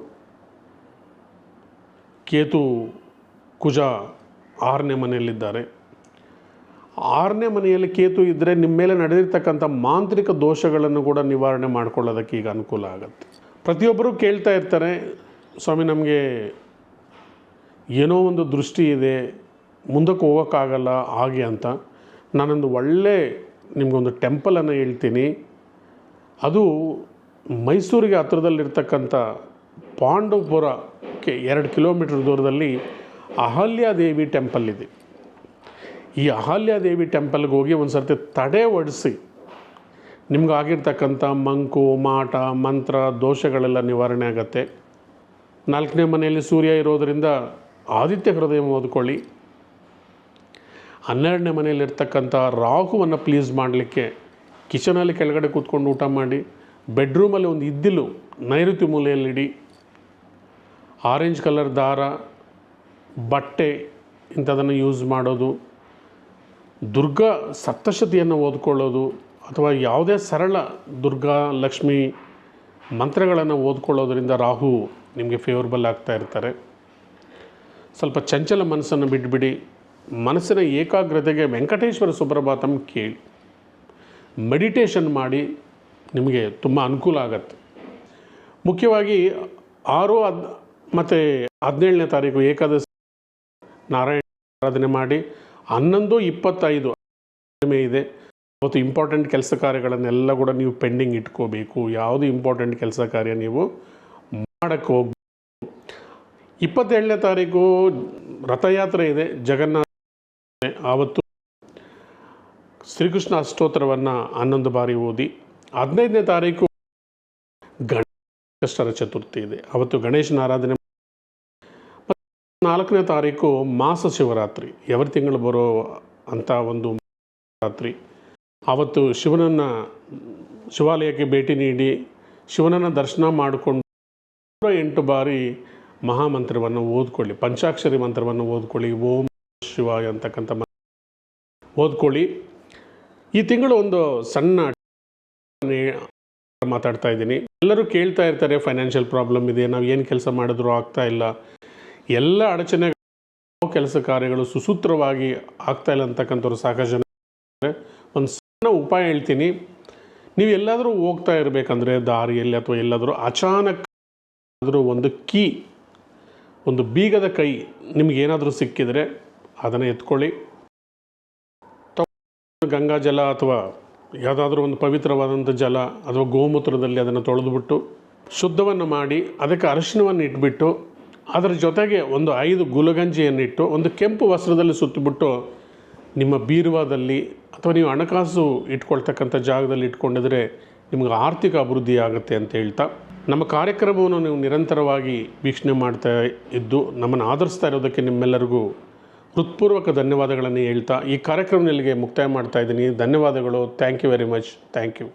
ಕೇತು, ಕುಜ 6ನೇ ಮನೆಯಲ್ಲಿದ್ದಾರೆ. 6ನೇ ಮನೆಯಲ್ಲಿ ಕೇತು ಇದ್ದರೆ ನಿಮ್ಮ ಮೇಲೆ ನಡೆದಿರ್ತಕ್ಕಂಥ ಮಾಂತ್ರಿಕ ದೋಷಗಳನ್ನು ಕೂಡ ನಿವಾರಣೆ ಮಾಡ್ಕೊಳ್ಳೋದಕ್ಕೆ ಈಗ ಅನುಕೂಲ ಆಗುತ್ತೆ. ಪ್ರತಿಯೊಬ್ಬರೂ ಕೇಳ್ತಾ ಇರ್ತಾರೆ, ಸ್ವಾಮಿ ನಮಗೆ ಏನೋ ಒಂದು ದೃಷ್ಟಿ ಇದೆ, ಮುಂದಕ್ಕೆ ಹೋಗೋಕ್ಕಾಗಲ್ಲ ಹಾಗೆ ಅಂತ. ನಾನೊಂದು ಒಳ್ಳೆ ನಿಮಗೊಂದು ಟೆಂಪಲನ್ನು ಹೇಳ್ತೀನಿ. ಅದು ಮೈಸೂರಿಗೆ ಹತ್ತಿರದಲ್ಲಿರ್ತಕ್ಕಂಥ ಪಾಂಡವಪುರಕ್ಕೆ 2 ಕಿಲೋಮೀಟರ್ ದೂರದಲ್ಲಿ ಅಹಲ್ಯಾದೇವಿ ಟೆಂಪಲ್ ಇದೆ. ಈ ಅಹಲ್ಯಾದೇವಿ ಟೆಂಪಲ್ಗೆ ಹೋಗಿ ಒಂದು ಸರ್ತಿ ತಡೆ ಒಡಿಸಿ ನಿಮ್ಗಾಗಿರ್ತಕ್ಕಂಥ ಮಂಕು, ಮಾಟ, ಮಂತ್ರ, ದೋಷಗಳೆಲ್ಲ ನಿವಾರಣೆ ಆಗುತ್ತೆ. 4ನೇ ಮನೆಯಲ್ಲಿ ಸೂರ್ಯ ಇರೋದರಿಂದ ಆದಿತ್ಯ ಹೃದಯ ಓದ್ಕೊಳ್ಳಿ. 12ನೇ ಮನೆಯಲ್ಲಿರ್ತಕ್ಕಂಥ ರಾಹುವನ್ನು ಪ್ಲೀಸ್ ಮಾಡಲಿಕ್ಕೆ ಕಿಚನಲ್ಲಿ ಕೆಳಗಡೆ ಕೂತ್ಕೊಂಡು ಊಟ ಮಾಡಿ. ಬೆಡ್ರೂಮಲ್ಲಿ ಒಂದು ಇದ್ದಿಲು ನೈಋತ್ಯ ಮೂಲೆಯಲ್ಲಿಡಿ. ಆರೆಂಜ್ ಕಲರ್ ದಾರ, ಬಟ್ಟೆ ಇಂಥದನ್ನು ಯೂಸ್ ಮಾಡೋದು. ದುರ್ಗಾ ಸಪ್ತಶತಿಯನ್ನು ಓದ್ಕೊಳ್ಳೋದು ಅಥವಾ ಯಾವುದೇ ಸರಳ ದುರ್ಗಾ ಲಕ್ಷ್ಮಿ ಮಂತ್ರಗಳನ್ನು ಓದ್ಕೊಳ್ಳೋದ್ರಿಂದ ರಾಹು ನಿಮಗೆ ಫೇವರಬಲ್ ಆಗ್ತಾ ಇರ್ತಾರೆ. ಸ್ವಲ್ಪ ಚಂಚಲ ಮನಸ್ಸನ್ನು ಬಿಟ್ಬಿಡಿ. ಮನಸ್ಸಿನ ಏಕಾಗ್ರತೆಗೆ ವೆಂಕಟೇಶ್ವರ ಸುಪ್ರಭಾತಂ ಕೇಳಿ, ಮೆಡಿಟೇಷನ್ ಮಾಡಿ, ನಿಮಗೆ ತುಂಬ ಅನುಕೂಲ ಆಗತ್ತೆ. ಮುಖ್ಯವಾಗಿ 6 ಮತ್ತು 17ನೇ ತಾರೀಕು ಏಕಾದಶಿ ನಾರಾಯಣ ಆರಾಧನೆ ಮಾಡಿ. 11-25 ಇದೆ. ಅವತ್ತು ಇಂಪಾರ್ಟೆಂಟ್ ಕೆಲಸ ಕಾರ್ಯಗಳನ್ನೆಲ್ಲ ಕೂಡ ನೀವು ಪೆಂಡಿಂಗ್ ಇಟ್ಕೋಬೇಕು. ಯಾವುದು ಇಂಪಾರ್ಟೆಂಟ್ ಕೆಲಸ ಕಾರ್ಯ ನೀವು ಮಾಡೋಕ್ಕೆ ಹೋಗಿ. 27ನೇ ತಾರೀಕು ರಥಯಾತ್ರೆ ಇದೆ, ಜಗನ್ನಾಥ. ಆವತ್ತು ಶ್ರೀಕೃಷ್ಣ ಅಷ್ಟೋತ್ತರವನ್ನು 11 ಬಾರಿ ಓದಿ. 15ನೇ ತಾರೀಕು ಗಣೇಶರ ಚತುರ್ಥಿ ಇದೆ, ಅವತ್ತು ಗಣೇಶನ ಆರಾಧನೆ. 4ನೇ ತಾರೀಕು ಮಾಸ ಶಿವರಾತ್ರಿ, ಎವರಿ ತಿಂಗಳು ಬರೋ ಅಂಥ ಒಂದು ರಾತ್ರಿ. ಆವತ್ತು ಶಿವನನ್ನು ಶಿವಾಲಯಕ್ಕೆ ಭೇಟಿ ನೀಡಿ ಶಿವನನ್ನು ದರ್ಶನ ಮಾಡಿಕೊಂಡು 108 ಬಾರಿ ಮಹಾಮಂತ್ರವನ್ನು ಓದ್ಕೊಳ್ಳಿ, ಪಂಚಾಕ್ಷರಿ ಮಂತ್ರವನ್ನು ಓದ್ಕೊಳ್ಳಿ. ಓಂ ಶಿವಾಯ ಅಂತಕ್ಕಂಥ ಓದ್ಕೊಳ್ಳಿ. ಈ ತಿಂಗಳು ಒಂದು ಸಣ್ಣ ಮಾತಾಡ್ತಾ ಇದ್ದೀನಿ. ಎಲ್ಲರೂ ಕೇಳ್ತಾ ಇರ್ತಾರೆ, ಫೈನಾನ್ಷಿಯಲ್ ಪ್ರಾಬ್ಲಮ್ ಇದೆ, ನಾವು ಏನು ಕೆಲಸ ಮಾಡಿದ್ರೂ ಆಗ್ತಾ ಇಲ್ಲ, ಎಲ್ಲ ಅಡಚಣೆ, ಕೆಲಸ ಕಾರ್ಯಗಳು ಸುಸೂತ್ರವಾಗಿ ಆಗ್ತಾ ಇಲ್ಲ ಅಂತಕ್ಕಂಥವ್ರು ಸಾಕಷ್ಟು ಜನ. ಒಂದು ಸಣ್ಣ ಉಪಾಯ ಹೇಳ್ತೀನಿ. ನೀವು ಎಲ್ಲಾದರೂ ಹೋಗ್ತಾ ಇರಬೇಕಂದ್ರೆ ದಾರಿಯಲ್ಲಿ ಅಥವಾ ಎಲ್ಲಾದರೂ ಅಚಾನಕ್ ಆದರೂ ಒಂದು ಕೀ, ಒಂದು ಬೀಗದ ಕೈ ನಿಮಗೇನಾದರೂ ಸಿಕ್ಕಿದರೆ ಅದನ್ನು ಎತ್ಕೊಳ್ಳಿ. ಗಂಗಾ ಜಲ ಅಥವಾ ಯಾವುದಾದ್ರೂ ಒಂದು ಪವಿತ್ರವಾದಂಥ ಜಲ ಅಥವಾ ಗೋಮೂತ್ರದಲ್ಲಿ ಅದನ್ನು ತೊಳೆದುಬಿಟ್ಟು ಶುದ್ಧವನ್ನು ಮಾಡಿ ಅದಕ್ಕೆ ಅರಿಶಿನವನ್ನು ಇಟ್ಬಿಟ್ಟು ಅದರ ಜೊತೆಗೆ ಒಂದು 5 ಗುಲಗಂಜಿಯನ್ನಿಟ್ಟು ಒಂದು ಕೆಂಪು ವಸ್ತ್ರದಲ್ಲಿ ಸುತ್ತಿಬಿಟ್ಟು ನಿಮ್ಮ ಬೀರುವಾದಲ್ಲಿ ಅಥವಾ ನೀವು ಹಣಕಾಸು ಇಟ್ಕೊಳ್ತಕ್ಕಂಥ ಜಾಗದಲ್ಲಿ ಇಟ್ಕೊಂಡಿದ್ರೆ ನಿಮಗೆ ಆರ್ಥಿಕ ಅಭಿವೃದ್ಧಿ ಆಗುತ್ತೆ ಅಂತ ಹೇಳ್ತಾ, ನಮ್ಮ ಕಾರ್ಯಕ್ರಮವನ್ನು ನೀವು ನಿರಂತರವಾಗಿ ವೀಕ್ಷಣೆ ಮಾಡ್ತಾ ಇದ್ದು ನಮ್ಮನ್ನು ಆಧರಿಸ್ತಾ ಇರೋದಕ್ಕೆ ನಿಮ್ಮೆಲ್ಲರಿಗೂ ಹೃತ್ಪೂರ್ವಕ ಧನ್ಯವಾದಗಳನ್ನು ಹೇಳ್ತಾ ಈ ಕಾರ್ಯಕ್ರಮ ಇಲ್ಲಿಗೆ ಮುಕ್ತಾಯ ಮಾಡ್ತಾ ಇದ್ದೀನಿ. ಧನ್ಯವಾದಗಳು. Thank you very much. Thank you.